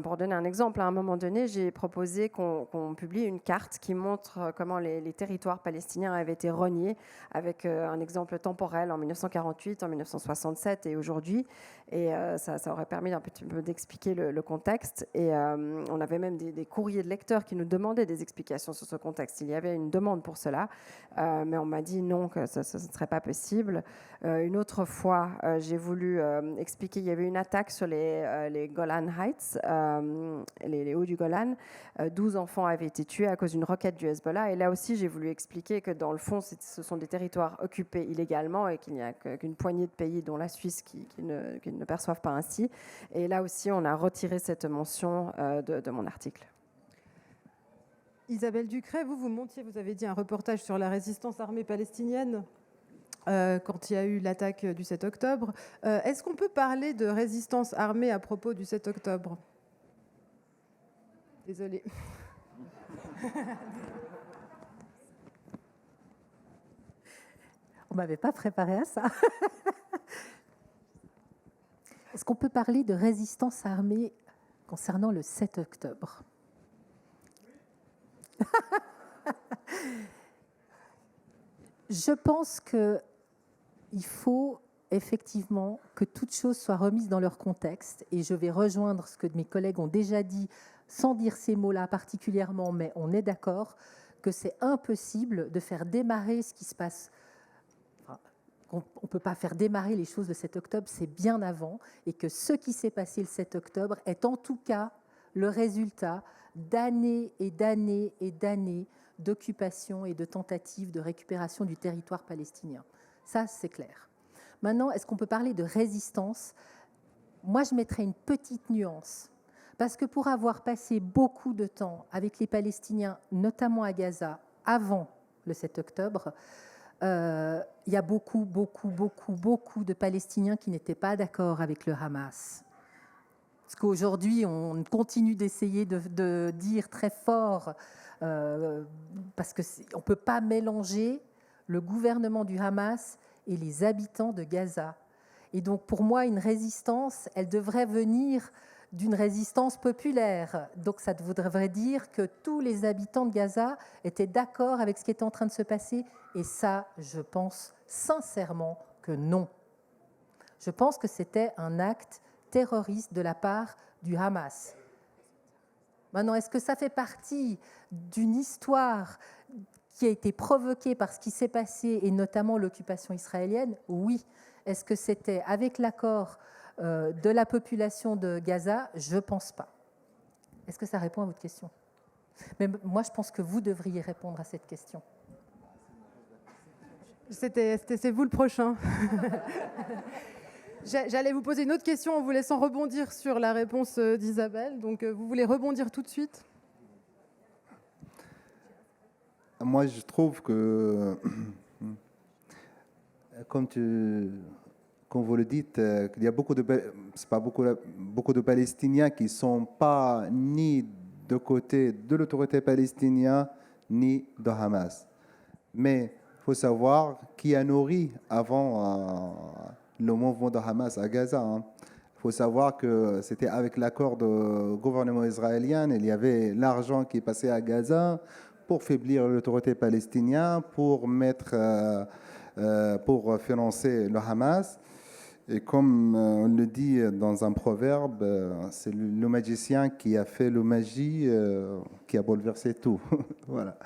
pour donner un exemple, à un moment donné, j'ai proposé qu'on publie une carte qui montre comment les territoires palestiniens avaient été reniés, avec un exemple temporel en 1948, en 1967 et aujourd'hui. Et ça aurait permis un petit peu d'expliquer le contexte. Et on avait même des courriers de lecteurs qui nous demandaient des explications sur ce contexte. Il y avait une demande pour cela, mais on m'a dit non, que ce ne serait pas possible. Une autre fois, j'ai voulu expliquer, il y avait une attaque sur les Golan Heights, les hauts du Golan. 12 enfants avaient été tués à cause d'une roquette du Hezbollah. Et là aussi, j'ai voulu expliquer que dans le fond, ce sont des territoires occupés illégalement et qu'il n'y a qu'une poignée de pays, dont la Suisse, qui ne perçoivent pas ainsi. Et là aussi, on a retiré cette mention de mon article. Isabelle Ducret, vous montiez, vous avez dit un reportage sur la résistance armée palestinienne quand il y a eu l'attaque du 7 octobre. Est-ce qu'on peut parler de résistance armée à propos du 7 octobre? Désolée. On ne m'avait pas préparé à ça. Est-ce qu'on peut parler de résistance armée concernant le 7 octobre? Je pense qu'il faut effectivement que toute chose soit remise dans leur contexte, et je vais rejoindre ce que mes collègues ont déjà dit, sans dire ces mots-là particulièrement, mais on est d'accord que c'est impossible de faire démarrer ce qui se passe. On ne peut pas faire démarrer les choses le 7 octobre, c'est bien avant, et que ce qui s'est passé le 7 octobre est en tout cas le résultat d'années et d'années et d'années d'occupation et de tentatives de récupération du territoire palestinien. Ça, c'est clair. Maintenant, est-ce qu'on peut parler de résistance? Moi, je mettrais une petite nuance. Parce que pour avoir passé beaucoup de temps avec les Palestiniens, notamment à Gaza, avant le 7 octobre, il y a beaucoup de Palestiniens qui n'étaient pas d'accord avec le Hamas. Parce qu'aujourd'hui, on continue d'essayer de dire très fort, parce qu'on ne peut pas mélanger le gouvernement du Hamas et les habitants de Gaza. Et donc, pour moi, une résistance, elle devrait venir d'une résistance populaire. Donc, ça voudrait dire que tous les habitants de Gaza étaient d'accord avec ce qui était en train de se passer. Et ça, je pense sincèrement que non. Je pense que c'était un acte terroriste de la part du Hamas. Maintenant, est-ce que ça fait partie d'une histoire qui a été provoquée par ce qui s'est passé, et notamment l'occupation israélienne? Oui. Est-ce que c'était avec l'accord de la population de Gaza? Je ne pense pas. Est-ce que ça répond à votre question? Mais moi, je pense que vous devriez répondre à cette question. C'est vous le prochain. J'allais vous poser une autre question en vous laissant rebondir sur la réponse d'Isabelle. Donc, vous voulez rebondir tout de suite? Moi, je trouve que, comme vous le dites, qu'il y a beaucoup de Palestiniens qui ne sont pas ni de côté de l'autorité palestinienne, ni de Hamas. Mais il faut savoir qui a nourri avant le mouvement de Hamas à Gaza. Il faut savoir que c'était avec l'accord du gouvernement israélien, il y avait l'argent qui passait à Gaza pour faiblir l'autorité palestinienne, pour financer le Hamas. Et comme on le dit dans un proverbe, c'est le magicien qui a fait la magie qui a bouleversé tout. Voilà.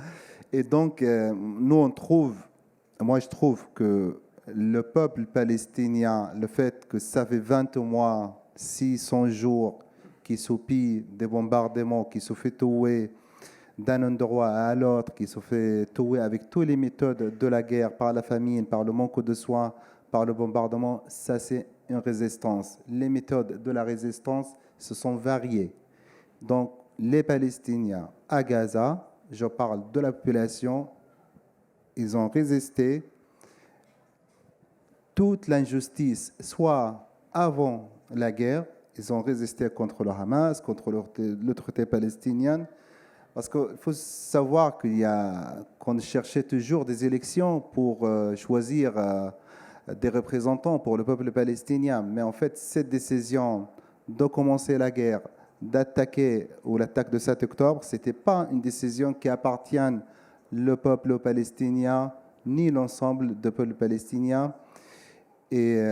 Et donc, moi je trouve que le peuple palestinien, le fait que ça fait 20 mois, 600 jours, qui subit des bombardements, qui se fait tuer d'un endroit à l'autre, qui se fait tuer avec toutes les méthodes de la guerre, par la famine, par le manque de soins, par le bombardement, ça c'est une résistance. Les méthodes de la résistance se sont variées. Donc les Palestiniens à Gaza, je parle de la population, ils ont résisté toute l'injustice, soit avant la guerre, ils ont résisté contre le Hamas, contre l'autorité palestinienne, parce qu'il faut savoir qu'on cherchait toujours des élections pour choisir des représentants pour le peuple palestinien. Mais en fait, cette décision de commencer la guerre, d'attaquer, ou l'attaque de 7 octobre, ce n'était pas une décision qui appartient le peuple palestinien, ni l'ensemble du peuple palestinien. Et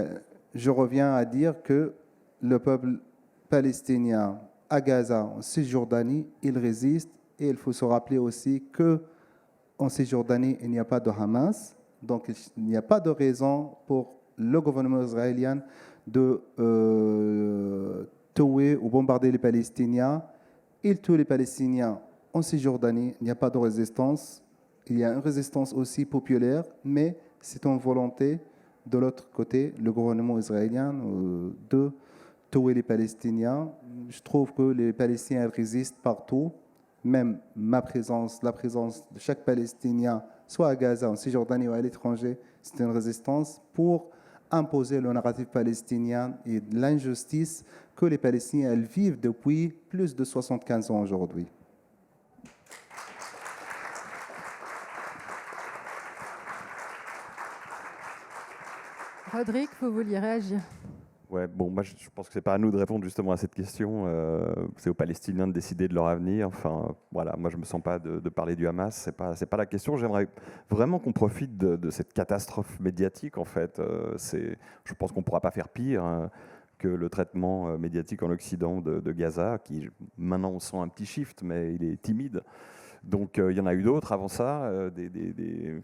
je reviens à dire que le peuple palestinien à Gaza, en Cisjordanie, il résiste. Et il faut se rappeler aussi qu'en Cisjordanie, il n'y a pas de Hamas. Donc, il n'y a pas de raison pour le gouvernement israélien de tuer ou bombarder les Palestiniens. Il tue les Palestiniens en Cisjordanie. Il n'y a pas de résistance. Il y a une résistance aussi populaire, mais c'est une volonté de l'autre côté, le gouvernement israélien, de tuer les Palestiniens. Je trouve que les Palestiniens résistent partout. Même la présence de chaque Palestinien, soit à Gaza, en Cisjordanie ou à l'étranger, c'est une résistance pour imposer le narratif palestinien et l'injustice que les Palestiniens vivent depuis plus de 75 ans aujourd'hui. Rodrigue, vous vouliez réagir? Ouais, bon, moi je pense que c'est pas à nous de répondre justement à cette question. C'est aux Palestiniens de décider de leur avenir. Enfin, voilà, moi je me sens pas de parler du Hamas. C'est pas la question. J'aimerais vraiment qu'on profite de cette catastrophe médiatique. En fait, je pense qu'on pourra pas faire pire que le traitement médiatique en Occident de Gaza, qui maintenant on sent un petit shift, mais il est timide. Donc il y en a eu d'autres avant ça, des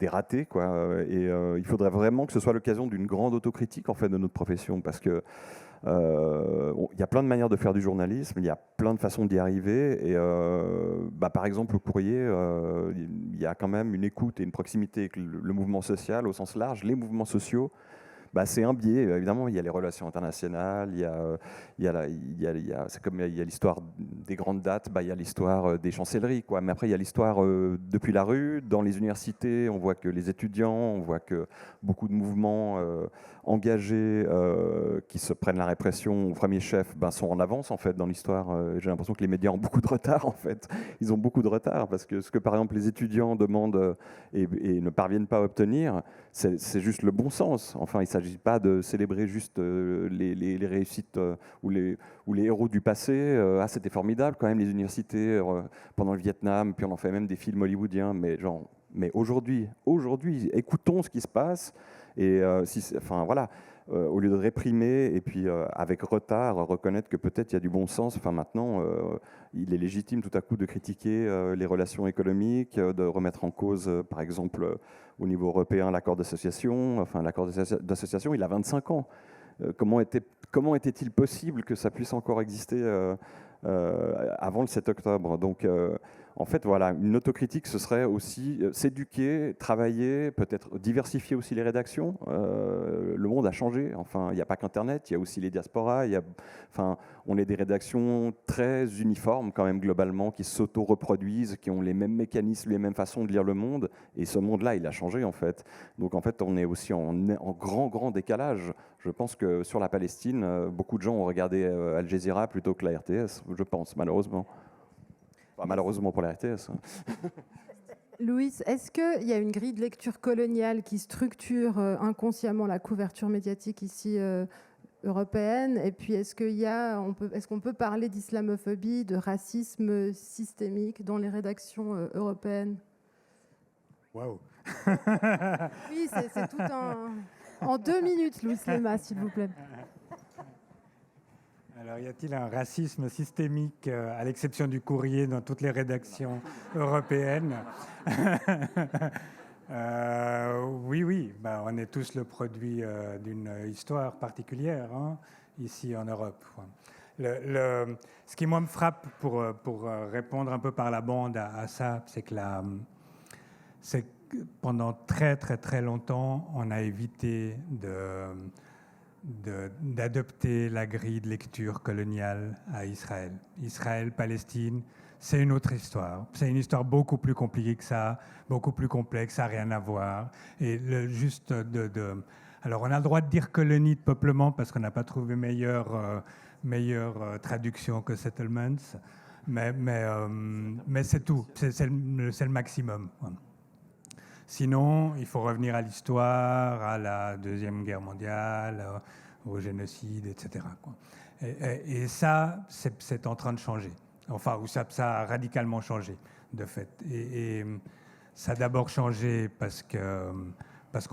ratés, quoi. Et il faudrait vraiment que ce soit l'occasion d'une grande autocritique en fait de notre profession, parce que il y a plein de manières de faire du journalisme, il y a plein de façons d'y arriver. Et par exemple, au Courrier, il y a quand même une écoute et une proximité avec le mouvement social au sens large, les mouvements sociaux. C'est un biais, évidemment. Il y a les relations internationales, c'est comme il y a l'histoire des grandes dates, il y a l'histoire des chancelleries, quoi. Mais après, il y a l'histoire depuis la rue, dans les universités. On voit que les étudiants, on voit que beaucoup de mouvements engagés qui se prennent la répression au premier chef sont en avance, en fait, dans l'histoire. J'ai l'impression que les médias ont beaucoup de retard, en fait. Ils ont beaucoup de retard, parce que ce que, par exemple, les étudiants demandent et ne parviennent pas à obtenir, c'est juste le bon sens. Enfin, il ne s'agit pas de célébrer juste les réussites ou les héros du passé. C'était formidable quand même, les universités pendant le Vietnam, puis on en fait même des films hollywoodiens. Mais aujourd'hui, écoutons ce qui se passe. Et voilà, au lieu de réprimer et puis avec retard, reconnaître que peut-être il y a du bon sens. Enfin, maintenant, il est légitime tout à coup de critiquer les relations économiques, de remettre en cause, par exemple, au niveau européen, l'accord d'association. Enfin, l'accord d'association, il a 25 ans. Comment était-il possible que ça puisse encore exister avant le 7 octobre? Donc, en fait, voilà, une autocritique, ce serait aussi s'éduquer, travailler, peut-être diversifier aussi les rédactions. Le monde a changé. Enfin, il n'y a pas qu'Internet, il y a aussi les diasporas. On est des rédactions très uniformes quand même globalement, qui s'auto-reproduisent, qui ont les mêmes mécanismes, les mêmes façons de lire le monde. Et ce monde-là, il a changé en fait. Donc en fait, on est aussi en grand décalage. Je pense que sur la Palestine, beaucoup de gens ont regardé Al Jazeera plutôt que la RTS, je pense, malheureusement. Enfin, malheureusement pour la RTS. Louis, est-ce qu'il y a une grille de lecture coloniale qui structure inconsciemment la couverture médiatique ici européenne? Et puis, est-ce qu'on peut parler d'islamophobie, de racisme systémique dans les rédactions européennes? Waouh. Oui, c'est tout un... En 2 minutes, Louis Lema, s'il vous plaît. Alors, y a-t-il un racisme systémique, à l'exception du Courrier, dans toutes les rédactions européennes? Oui. On est tous le produit d'une histoire particulière, hein, ici en Europe. Ce qui, moi, me frappe pour répondre un peu par la bande à ça, c'est que pendant très, très, très longtemps, on a évité d'adopter la grille de lecture coloniale à Israël. Israël-Palestine, c'est une autre histoire. C'est une histoire beaucoup plus compliquée que ça, beaucoup plus complexe, ça n'a rien à voir. Et alors, on a le droit de dire colonie de peuplement parce qu'on n'a pas trouvé meilleure traduction que settlements, mais c'est tout, c'est le maximum. Sinon, il faut revenir à l'histoire, à la Deuxième Guerre mondiale, au génocide, etc. Et ça, c'est en train de changer. Enfin, ça a radicalement changé, de fait. Et ça a d'abord changé parce qu'on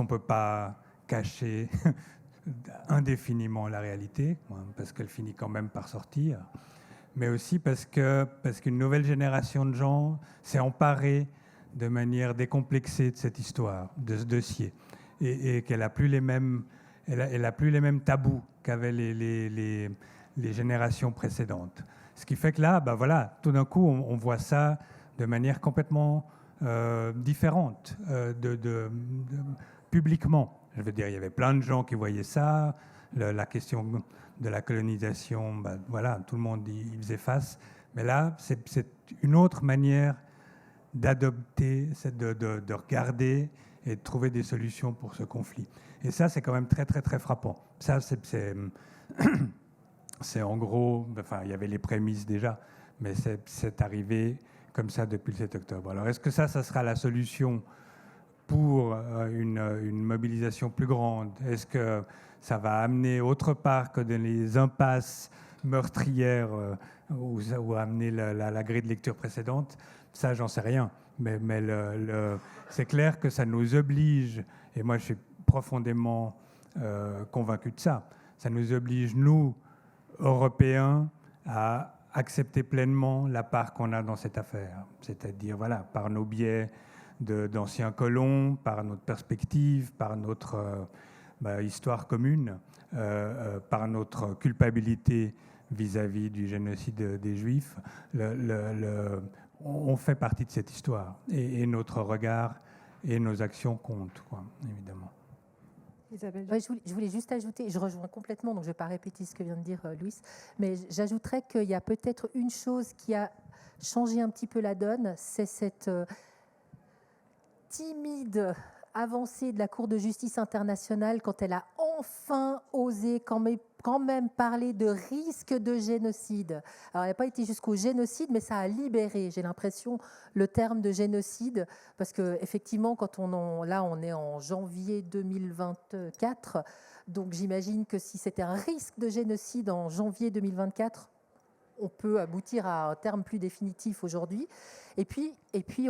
ne peut pas cacher indéfiniment la réalité, parce qu'elle finit quand même par sortir, mais aussi parce qu'une nouvelle génération de gens s'est emparée de manière décomplexée de cette histoire, de ce dossier, et qu'elle n'a plus les mêmes tabous qu'avaient les générations précédentes. Ce qui fait que là, tout d'un coup, on voit ça de manière complètement différente, publiquement. Je veux dire, il y avait plein de gens qui voyaient ça, la question de la colonisation, tout le monde y faisait face. Mais là, c'est une autre manière d'adopter, de regarder et de trouver des solutions pour ce conflit. Et ça, c'est quand même très, très, très frappant. Ça, c'est en gros, il y avait les prémices déjà, mais c'est arrivé comme ça depuis le 7 octobre. Alors, est-ce que ça sera la solution pour une mobilisation plus grande? Est-ce que ça va amener autre part que dans les impasses meurtrières ou amener la grille de lecture précédente? Ça, j'en sais rien. Mais c'est clair que ça nous oblige, et moi je suis profondément convaincu de ça, ça nous oblige, nous, Européens, à accepter pleinement la part qu'on a dans cette affaire. C'est-à-dire, par nos biais d'anciens colons, par notre perspective, par notre histoire commune, par notre culpabilité vis-à-vis du génocide des Juifs, on fait partie de cette histoire. Et notre regard et nos actions comptent, évidemment. Isabelle. Ouais, je voulais juste ajouter, je rejoins complètement, donc je ne vais pas répéter ce que vient de dire Louis, mais j'ajouterais qu'il y a peut-être une chose qui a changé un petit peu la donne, c'est cette timide avancée de la Cour de justice internationale quand elle a enfin osé quand même parler de risque de génocide. Alors, elle n'a pas été jusqu'au génocide, mais ça a libéré, j'ai l'impression, le terme de génocide, parce qu'effectivement, là, on est en janvier 2024, donc j'imagine que si c'était un risque de génocide en janvier 2024, on peut aboutir à un terme plus définitif aujourd'hui. Et puis,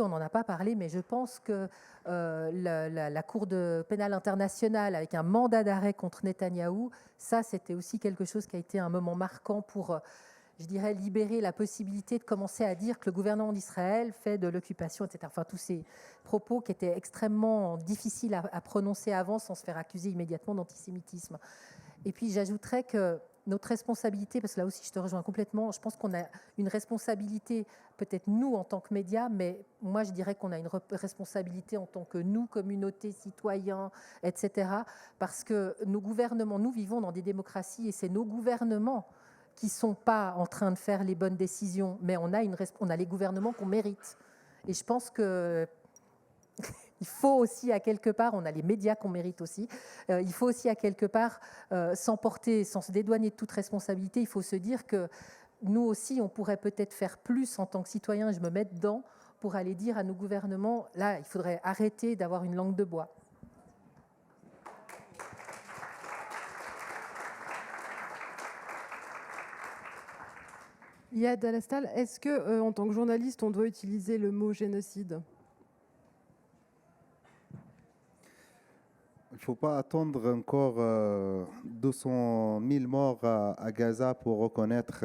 on n'en a pas parlé, mais je pense que la Cour pénale internationale, avec un mandat d'arrêt contre Netanyahou, ça, c'était aussi quelque chose qui a été un moment marquant pour, je dirais, libérer la possibilité de commencer à dire que le gouvernement d'Israël fait de l'occupation, etc. Enfin, tous ces propos qui étaient extrêmement difficiles à prononcer avant sans se faire accuser immédiatement d'antisémitisme. Et puis, j'ajouterais que notre responsabilité, parce que là aussi je te rejoins complètement, je pense qu'on a une responsabilité, peut-être nous en tant que médias, mais moi je dirais qu'on a une responsabilité en tant que nous, communauté, citoyens, etc. Parce que nos gouvernements, nous vivons dans des démocraties et c'est nos gouvernements qui ne sont pas en train de faire les bonnes décisions, mais on a les gouvernements qu'on mérite. Et je pense que il faut aussi à quelque part, on a les médias qu'on mérite aussi, il faut aussi à quelque part s'emporter, sans se dédouaner de toute responsabilité, il faut se dire que nous aussi, on pourrait peut-être faire plus en tant que citoyens, je me mets dedans, pour aller dire à nos gouvernements, là, il faudrait arrêter d'avoir une langue de bois. Yad Alastal, est-ce que, en tant que journaliste, on doit utiliser le mot génocide ? Il ne faut pas attendre encore 200 000 morts à Gaza pour reconnaître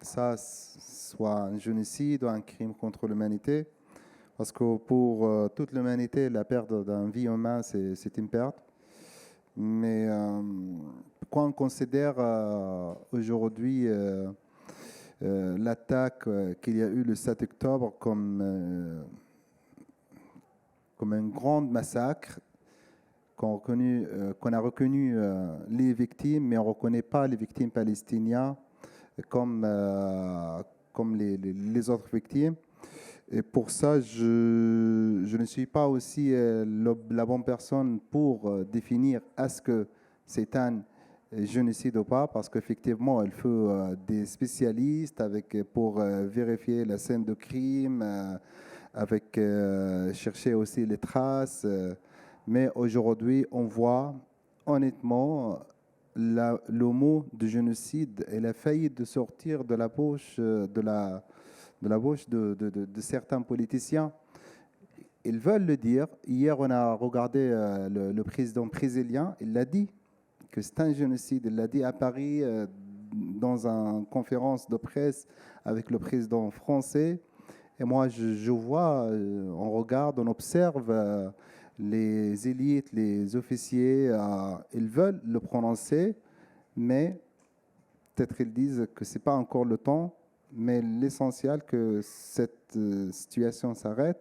ça soit un génocide ou un crime contre l'humanité. Parce que pour toute l'humanité, la perte d'un vie humain, c'est une perte. Mais quand on considère aujourd'hui l'attaque qu'il y a eu le 7 octobre comme un grand massacre, qu'on a reconnu les victimes, mais on ne reconnaît pas les victimes palestiniennes comme comme les autres victimes. Et pour ça, je ne suis pas aussi la bonne personne pour définir est-ce que c'est un génocide ou pas, parce qu'effectivement, il faut des spécialistes pour vérifier la scène de crime, chercher aussi les traces. Mais aujourd'hui, on voit honnêtement le mot de génocide, il a failli de sortir de la bouche de certains politiciens. Ils veulent le dire. Hier, on a regardé le président brésilien, il l'a dit que c'est un génocide. Il l'a dit à Paris dans une conférence de presse avec le président français. Et moi, je vois, on regarde, on observe les élites, les officiers, ils veulent le prononcer, mais peut-être ils disent que ce n'est pas encore le temps. Mais l'essentiel que cette situation s'arrête,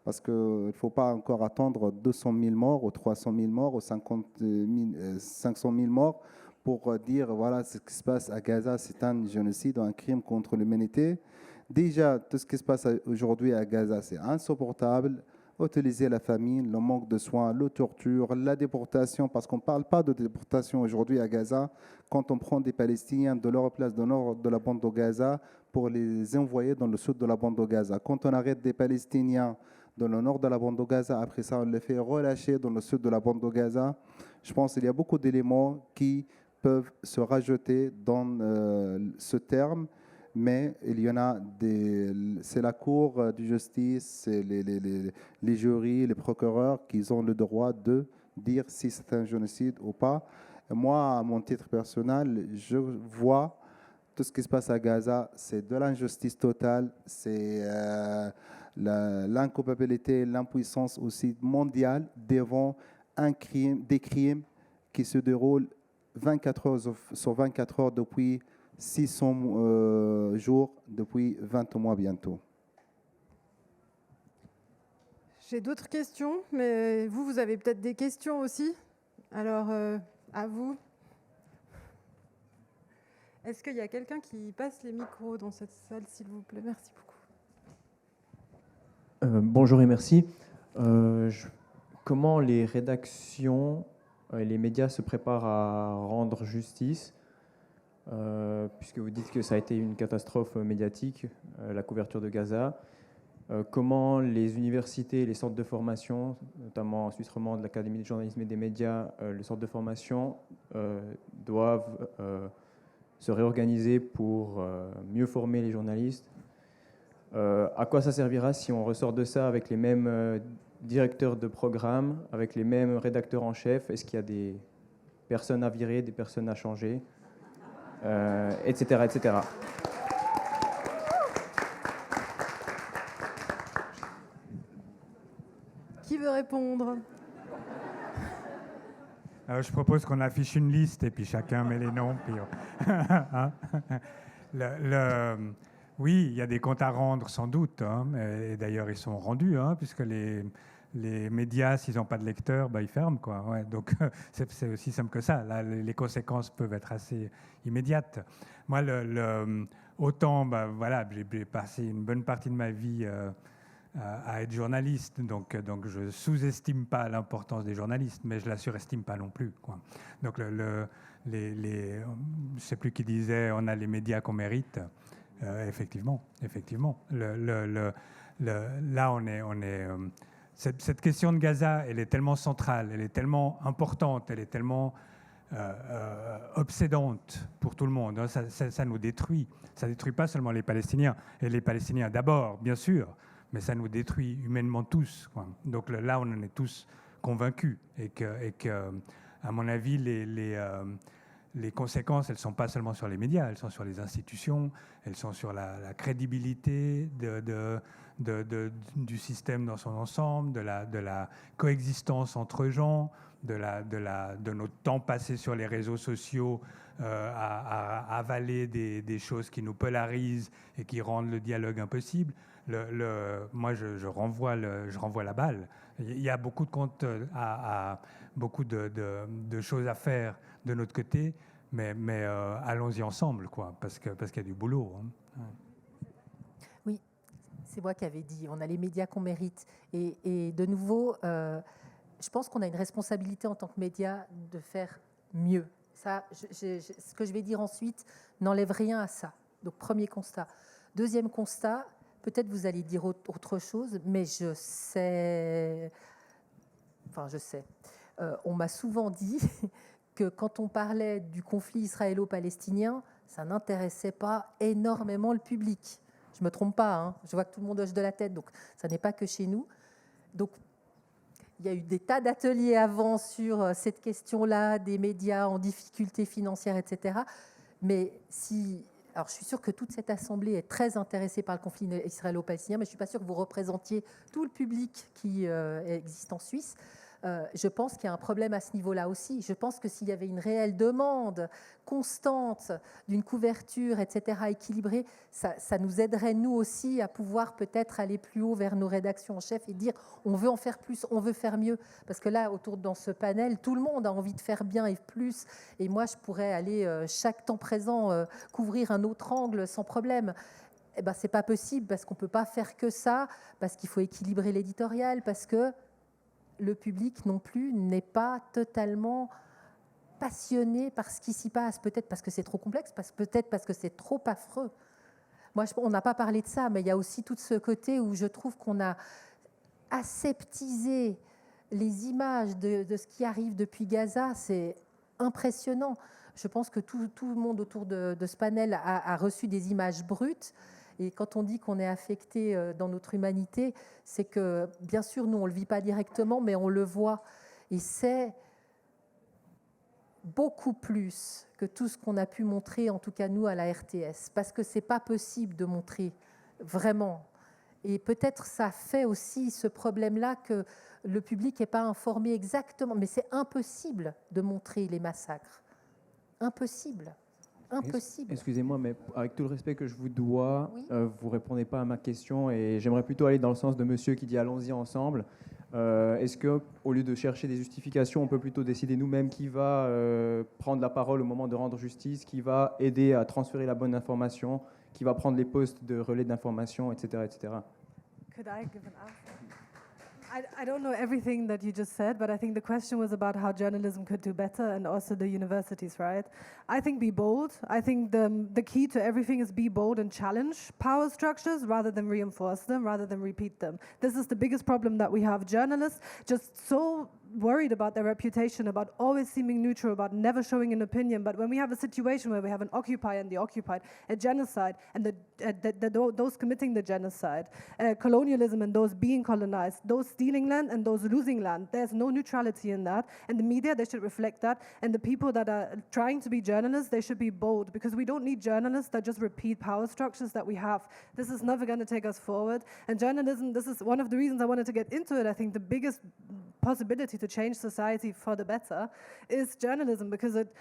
parce qu'il ne faut pas encore attendre 200 000 morts ou 300 000 morts ou 500 000 morts pour dire voilà ce qui se passe à Gaza, c'est un génocide ou un crime contre l'humanité. Déjà, tout ce qui se passe aujourd'hui à Gaza, c'est insupportable. Utiliser la famine, le manque de soins, la torture, la déportation, parce qu'on ne parle pas de déportation aujourd'hui à Gaza, quand on prend des Palestiniens de leur place du nord de la bande de Gaza pour les envoyer dans le sud de la bande de Gaza. Quand on arrête des Palestiniens dans le nord de la bande de Gaza, après ça on les fait relâcher dans le sud de la bande de Gaza. Je pense qu'il y a beaucoup d'éléments qui peuvent se rajouter dans ce terme. Mais il y en a c'est la Cour de justice, les jurys, les procureurs qui ont le droit de dire si c'est un génocide ou pas. Et moi, à mon titre personnel, je vois tout ce qui se passe à Gaza, c'est de l'injustice totale, c'est l'inculpabilité, l'impuissance aussi mondiale devant des crimes qui se déroulent 24 heures sur 24 heures depuis 600 jours, depuis 20 mois bientôt. J'ai d'autres questions, mais vous avez peut-être des questions aussi. Alors, à vous. Est-ce qu'il y a quelqu'un qui passe les micros dans cette salle, s'il vous plaît? Merci beaucoup. Bonjour et merci. Comment les rédactions et les médias se préparent à rendre justice, puisque vous dites que ça a été une catastrophe médiatique, la couverture de Gaza. Comment les universités, les centres de formation, notamment en Suisse romande, l'Académie de journalisme et des médias, le centre de formation, doivent se réorganiser pour mieux former les journalistes. À quoi ça servira si on ressort de ça avec les mêmes directeurs de programme, avec les mêmes rédacteurs en chef? Est-ce qu'il y a des personnes à virer, des personnes à changer, etc., etc. Qui veut répondre? Je propose qu'on affiche une liste et puis chacun met les noms. Puis hein? Oui, il y a des comptes à rendre sans doute. Hein, et d'ailleurs, ils sont rendus, hein, puisque les médias, s'ils n'ont pas de lecteurs, bah, ils ferment. Quoi. Ouais, donc, c'est aussi simple que ça. Là, les conséquences peuvent être assez immédiates. Moi, autant, bah, voilà, j'ai passé une bonne partie de ma vie à être journaliste, donc je ne sous-estime pas l'importance des journalistes, mais je ne la surestime pas non plus. Quoi. Donc, je ne sais plus qui disait, on a les médias qu'on mérite. Effectivement. Là, on est cette question de Gaza, elle est tellement centrale, elle est tellement importante, elle est tellement obsédante pour tout le monde. Ça nous détruit. Ça détruit pas seulement les Palestiniens, et les Palestiniens d'abord, bien sûr, mais ça nous détruit humainement tous. Quoi. Donc là, on en est tous convaincus, et que à mon avis, les conséquences, elles ne sont pas seulement sur les médias, elles sont sur les institutions, elles sont sur la crédibilité du système dans son ensemble, de la coexistence entre gens, de notre temps passé sur les réseaux sociaux à avaler des choses qui nous polarisent et qui rendent le dialogue impossible. Moi, je renvoie la balle. Il y a beaucoup de comptes, beaucoup de choses à faire de notre côté, mais allons-y ensemble, quoi, parce qu'il y a du boulot. Hein. C'est moi qui avais dit, on a les médias qu'on mérite. Et de nouveau, je pense qu'on a une responsabilité en tant que médias de faire mieux. Ça, ce que je vais dire ensuite n'enlève rien à ça. Donc, premier constat. Deuxième constat, peut-être vous allez dire autre chose, mais je sais... on m'a souvent dit que quand on parlait du conflit israélo-palestinien, ça n'intéressait pas énormément le public. Je ne me trompe pas, hein. Je vois que tout le monde hoche de la tête, donc ça n'est pas que chez nous. Donc, il y a eu des tas d'ateliers avant sur cette question-là, des médias en difficulté financière, etc. Mais alors je suis sûre que toute cette assemblée est très intéressée par le conflit israélo-palestinien, mais je ne suis pas sûre que vous représentiez tout le public qui existe en Suisse. Je pense qu'il y a un problème à ce niveau-là aussi. Je pense que s'il y avait une réelle demande constante d'une couverture, etc., équilibrée, ça nous aiderait, nous aussi, à pouvoir peut-être aller plus haut vers nos rédactions en chef et dire on veut en faire plus, on veut faire mieux. Parce que là, dans ce panel, tout le monde a envie de faire bien et plus. Et moi, je pourrais aller, chaque temps présent, couvrir un autre angle sans problème. Eh ben, c'est pas possible parce qu'on peut pas faire que ça, parce qu'il faut équilibrer l'éditorial, parce que le public non plus n'est pas totalement passionné par ce qui s'y passe, peut-être parce que c'est trop complexe, peut-être parce que c'est trop affreux. Moi, on n'a pas parlé de ça, mais il y a aussi tout ce côté où je trouve qu'on a aseptisé les images de ce qui arrive depuis Gaza. C'est impressionnant. Je pense que tout le monde autour de ce panel a reçu des images brutes. Et quand on dit qu'on est affecté dans notre humanité, c'est que, bien sûr, nous, on ne le vit pas directement, mais on le voit. Et c'est beaucoup plus que tout ce qu'on a pu montrer, en tout cas nous, à la RTS. Parce que ce n'est pas possible de montrer vraiment. Et peut-être ça fait aussi ce problème-là que le public n'est pas informé exactement. Mais c'est impossible de montrer les massacres. Impossible. Impossible. Excusez-moi, mais avec tout le respect que je vous dois, Oui. Vous ne répondez pas à ma question et j'aimerais plutôt aller dans le sens de monsieur qui dit allons-y ensemble. Est-ce qu'au lieu de chercher des justifications, on peut plutôt décider nous-mêmes qui va prendre la parole au moment de rendre justice, qui va aider à transférer la bonne information, qui va prendre les postes de relais d'information, etc., etc. Could I give an answer? I don't know everything that you just said, but I think the question was about how journalism could do better and also the universities, right? I think be bold. I think the key to everything is be bold and challenge power structures rather than reinforce them, rather than repeat them. This is the biggest problem that we have. Journalists just so worried about their reputation, about always seeming neutral, about never showing an opinion. But when we have a situation where we have an occupier and the occupied, a genocide, and those committing the genocide, colonialism and those being colonized, those stealing land and those losing land, there's no neutrality in that. And the media, they should reflect that. And the people that are trying to be journalists, they should be bold, because we don't need journalists that just repeat power structures that we have. This is never going to take us forward. And journalism, this is one of the reasons I wanted to get into it. I think the biggest possibility to change society for the better is journalism, because it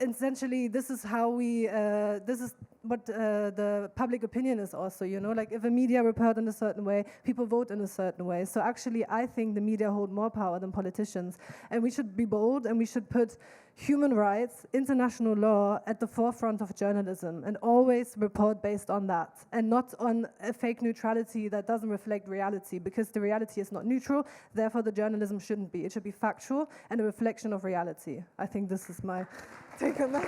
essentially, this is how this is what the public opinion is also, you know, like if a media report in a certain way, people vote in a certain way. So actually, I think the media hold more power than politicians, and we should be bold and we should put human rights, international law at the forefront of journalism, and always report based on that and not on a fake neutrality that doesn't reflect reality, because the reality is not neutral, therefore the journalism shouldn't be. It should be factual and a reflection of reality. I think this is my take on that.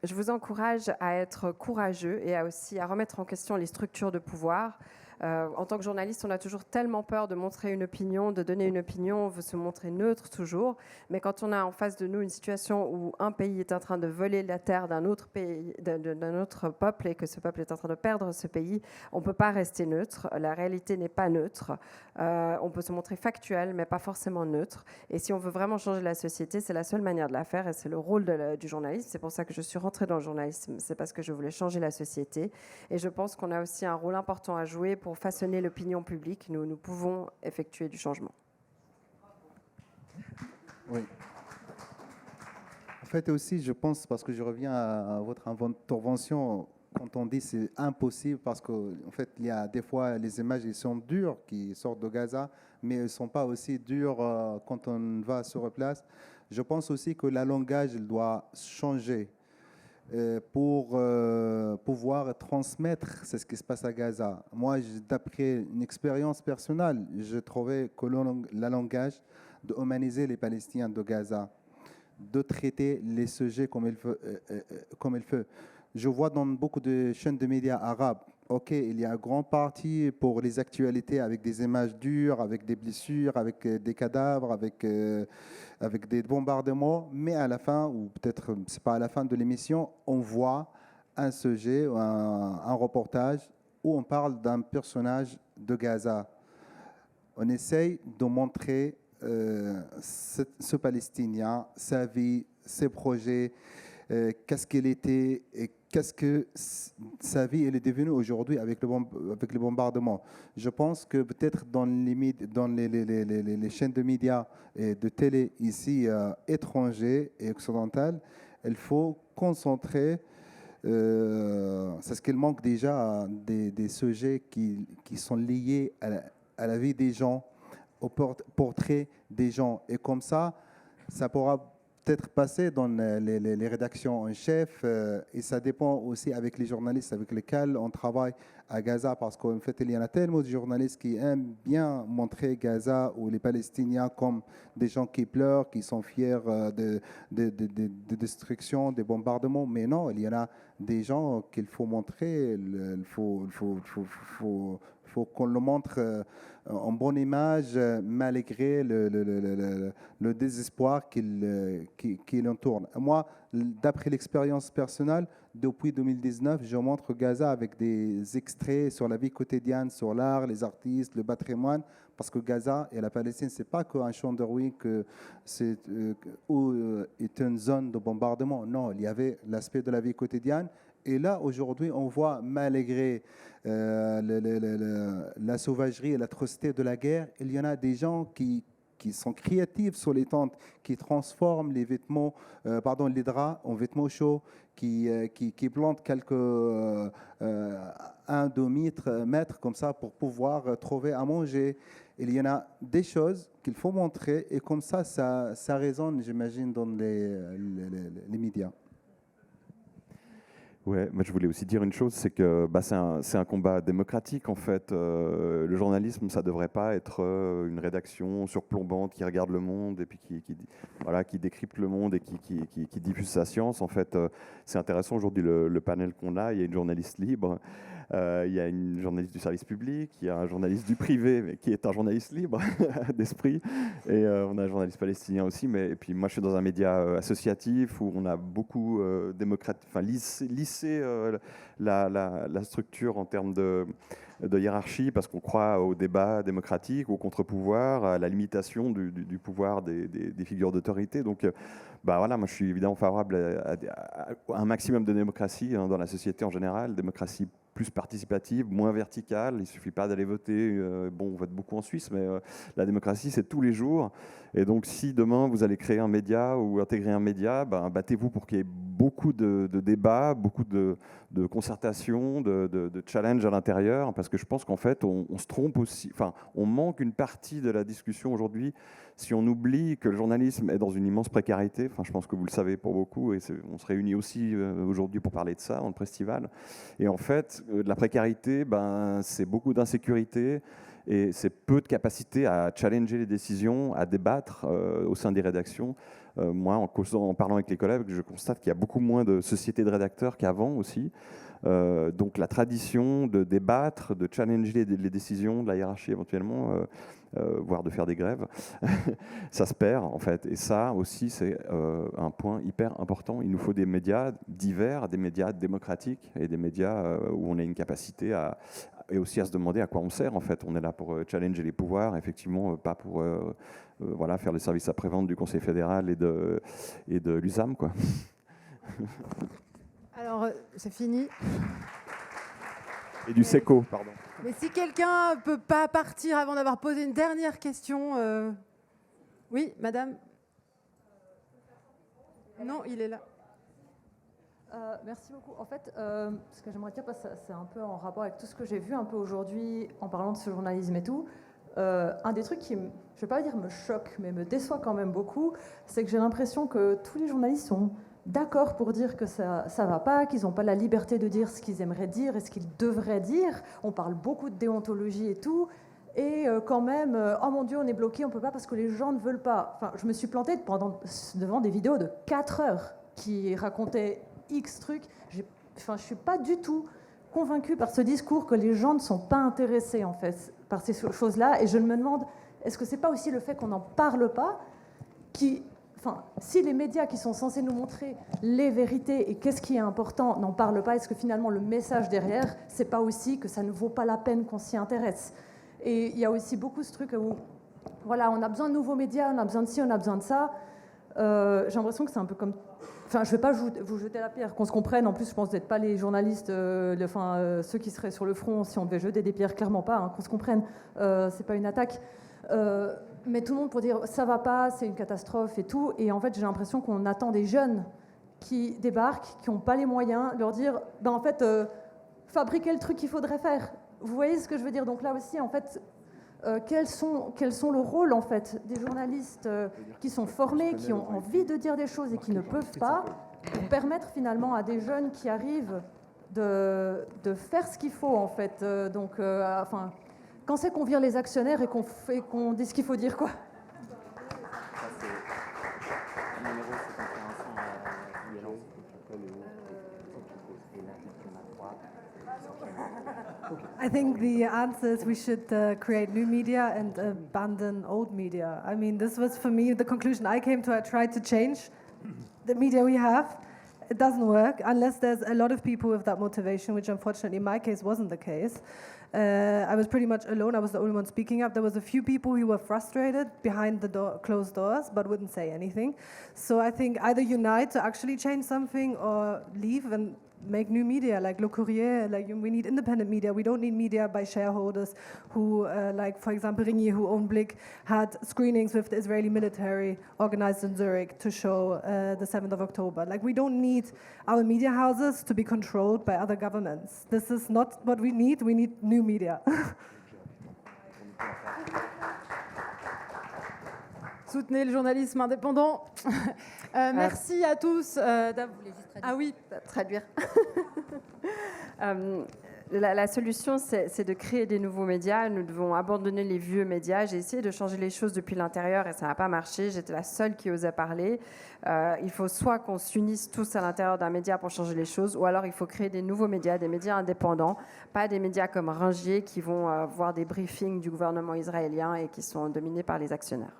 Je vous encourage à être courageux et aussi à remettre en question les structures de pouvoir. En tant que journaliste, on a toujours tellement peur de montrer une opinion, de donner une opinion, on veut se montrer neutre toujours. Mais quand on a en face de nous une situation où un pays est en train de voler la terre d'un autre pays, d'un autre peuple, et que ce peuple est en train de perdre ce pays, on ne peut pas rester neutre. La réalité n'est pas neutre. On peut se montrer factuel, mais pas forcément neutre. Et si on veut vraiment changer la société, c'est la seule manière de la faire, et c'est le rôle du journaliste. C'est pour ça que je suis rentrée dans le journalisme. C'est parce que je voulais changer la société. Et je pense qu'on a aussi un rôle important à jouer pour façonner l'opinion publique. Nous pouvons effectuer du changement. Oui. En fait aussi, je pense, parce que je reviens à votre intervention, quand on dit c'est impossible, parce qu'en fait, il y a des fois, les images, ils sont dures qui sortent de Gaza, mais elles ne sont pas aussi dures quand on va sur place. Je pense aussi que le langage il doit changer pour pouvoir transmettre ce qui se passe à Gaza. Moi, d'après une expérience personnelle, je trouvais que le langage de humaniser les Palestiniens de Gaza, de traiter les sujets comme il faut. Je vois dans beaucoup de chaînes de médias arabes, ok, il y a un grand parti pour les actualités avec des images dures, avec des blessures, avec des cadavres, avec des bombardements, mais à la fin, ou peut-être c'est pas à la fin de l'émission, on voit un sujet, un reportage où on parle d'un personnage de Gaza. On essaye de montrer ce Palestinien, sa vie, ses projets, qu'est-ce qu'il était et qu'est-ce que sa vie elle est devenue aujourd'hui avec le bombardement. Je pense que peut-être dans les chaînes de médias et de télé ici étrangers et occidentales, il faut concentrer. C'est ce qu'il manque déjà des sujets qui sont liés à la vie des gens, au portrait des gens. Et comme ça pourra peut-être passer dans les rédactions en chef et ça dépend aussi avec les journalistes avec lesquels on travaille à Gaza parce qu'en fait il y en a tellement de journalistes qui aiment bien montrer Gaza ou les Palestiniens comme des gens qui pleurent, qui sont fiers de destruction, des bombardements, mais non, il y en a des gens qu'il faut montrer, il faut qu'on le montre en bonne image, malgré le désespoir qui l'entoure. Moi, d'après l'expérience personnelle, depuis 2019, je montre Gaza avec des extraits sur la vie quotidienne, sur l'art, les artistes, le patrimoine, parce que Gaza et la Palestine, ce n'est pas qu'un champ de ruines, que c'est une zone de bombardement. Non, il y avait l'aspect de la vie quotidienne. Et là, aujourd'hui, on voit, malgré la sauvagerie et l'atrocité de la guerre, il y en a des gens qui sont créatifs sur les tentes, qui transforment les vêtements, les draps en vêtements chauds, qui plantent quelques 1-2 mètres comme ça pour pouvoir trouver à manger. Il y en a des choses qu'il faut montrer et comme ça résonne, j'imagine, dans les médias. Ouais, moi je voulais aussi dire une chose, c'est que c'est un combat démocratique en fait. Le journalisme, ça devrait pas être une rédaction surplombante qui regarde le monde et puis qui décrypte le monde et qui diffuse sa science. En fait, c'est intéressant aujourd'hui le panel qu'on a. Il y a une journaliste libre, il y a une journaliste du service public, il y a un journaliste du privé, mais qui est un journaliste libre d'esprit, et on a un journaliste palestinien aussi. Et puis moi je suis dans un média associatif où on a beaucoup lissé la structure en termes de hiérarchie, parce qu'on croit au débat démocratique, au contre-pouvoir, à la limitation du pouvoir des figures d'autorité. Donc voilà, moi je suis évidemment favorable à un maximum de démocratie dans la société en général, démocratie plus participative, moins verticale. Il ne suffit pas d'aller voter. On vote beaucoup en Suisse, mais la démocratie, c'est tous les jours. Et donc, si demain, vous allez créer un média ou intégrer un média, battez-vous pour qu'il y ait beaucoup de débats, beaucoup de concertations, de challenges à l'intérieur, parce que je pense qu'en fait, on se trompe aussi. Enfin, on manque une partie de la discussion aujourd'hui si on oublie que le journalisme est dans une immense précarité. Enfin, je pense que vous le savez pour beaucoup, et on se réunit aussi aujourd'hui pour parler de ça dans le Prestival. Et en fait, de la précarité, c'est beaucoup d'insécurité et c'est peu de capacité à challenger les décisions, à débattre au sein des rédactions. Moi, en parlant avec les collègues, je constate qu'il y a beaucoup moins de sociétés de rédacteurs qu'avant aussi. Donc la tradition de débattre, de challenger les décisions de la hiérarchie éventuellement, voire de faire des grèves, ça se perd en fait. Et ça aussi, c'est un point hyper important. Il nous faut des médias divers, des médias démocratiques et des médias où on a une capacité et aussi à se demander à quoi on sert en fait. On est là pour challenger les pouvoirs, effectivement, pas pour faire le service après-vente du Conseil fédéral et de l'USAM, quoi. Alors, c'est fini. Et du SECO, pardon. Mais si quelqu'un ne peut pas partir avant d'avoir posé une dernière question... Oui, madame ? Non, il est là. Merci beaucoup. En fait, ce que j'aimerais dire, parce que c'est un peu en rapport avec tout ce que j'ai vu un peu aujourd'hui en parlant de ce journalisme et tout, un des trucs qui, je ne vais pas dire me choque, mais me déçoit quand même beaucoup, c'est que j'ai l'impression que tous les journalistes sont d'accord pour dire que ça ne va pas, qu'ils n'ont pas la liberté de dire ce qu'ils aimeraient dire et ce qu'ils devraient dire. On parle beaucoup de déontologie et tout. Et quand même, oh mon Dieu, on est bloqué, on ne peut pas parce que les gens ne veulent pas. Enfin, je me suis plantée devant des vidéos de 4 heures qui racontaient X trucs. Je ne suis pas du tout convaincue par ce discours que les gens ne sont pas intéressés en fait par ces choses-là. Et je me demande, est-ce que c'est pas aussi le fait qu'on n'en parle pas qui, enfin, si les médias qui sont censés nous montrer les vérités et qu'est-ce qui est important n'en parlent pas, est-ce que finalement le message derrière, c'est pas aussi que ça ne vaut pas la peine qu'on s'y intéresse? Et il y a aussi beaucoup ce truc où, voilà, on a besoin de nouveaux médias, on a besoin de ci, on a besoin de ça. J'ai l'impression que c'est un peu comme... Enfin, je ne vais pas vous jeter la pierre, qu'on se comprenne. En plus, je pense que vous n'êtes pas les journalistes, ceux qui seraient sur le front si on devait jeter des pierres, clairement pas, hein, qu'on se comprenne. C'est pas une attaque. Mais tout le monde pour dire ça va pas, c'est une catastrophe et tout. Et en fait, j'ai l'impression qu'on attend des jeunes qui débarquent, qui n'ont pas les moyens, leur dire, ben en fait, fabriquez le truc qu'il faudrait faire. Vous voyez ce que je veux dire? Donc là aussi, en fait, quels sont le rôle en fait des journalistes qui sont formés, qui ont envie de dire des choses et qui ne peuvent pas, pour permettre finalement à des jeunes qui arrivent de faire ce qu'il faut en fait. Enfin, quand c'est qu'on vire les actionnaires et qu'on dit ce qu'il faut dire, quoi. I think the answer is we should create new media and abandon old media. I mean, this was for me the conclusion I came to. I tried to change the media we have. It doesn't work unless there's a lot of people with that motivation, which unfortunately in my case wasn't the case. I was pretty much alone. I was the only one speaking up. There was a few people who were frustrated behind the closed doors, but wouldn't say anything. So I think either unite to actually change something or leave and make new media, like Le Courrier. Like, we need independent media. We don't need media by shareholders who, like, for example, Ringier, who owned Blick, had screenings with the Israeli military organized in Zurich to show the 7th of October. Like, we don't need our media houses to be controlled by other governments. This is not what we need. We need new media. Soutenez le journalisme indépendant. Merci à tous d'avoir... Ah oui, traduire. La solution, c'est de créer des nouveaux médias. Nous devons abandonner les vieux médias. J'ai essayé de changer les choses depuis l'intérieur et ça n'a pas marché. J'étais la seule qui osait parler. Il faut soit qu'on s'unisse tous à l'intérieur d'un média pour changer les choses, ou alors il faut créer des nouveaux médias, des médias indépendants, pas des médias comme Ringier qui vont voir des briefings du gouvernement israélien et qui sont dominés par les actionnaires.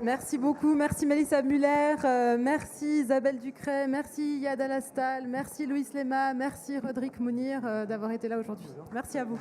Merci beaucoup, merci Mélissa Muller, merci Isabelle Ducret, merci Yad Alastal, merci Louis Lema, merci Rodrigue Mounir d'avoir été là aujourd'hui. Merci à vous.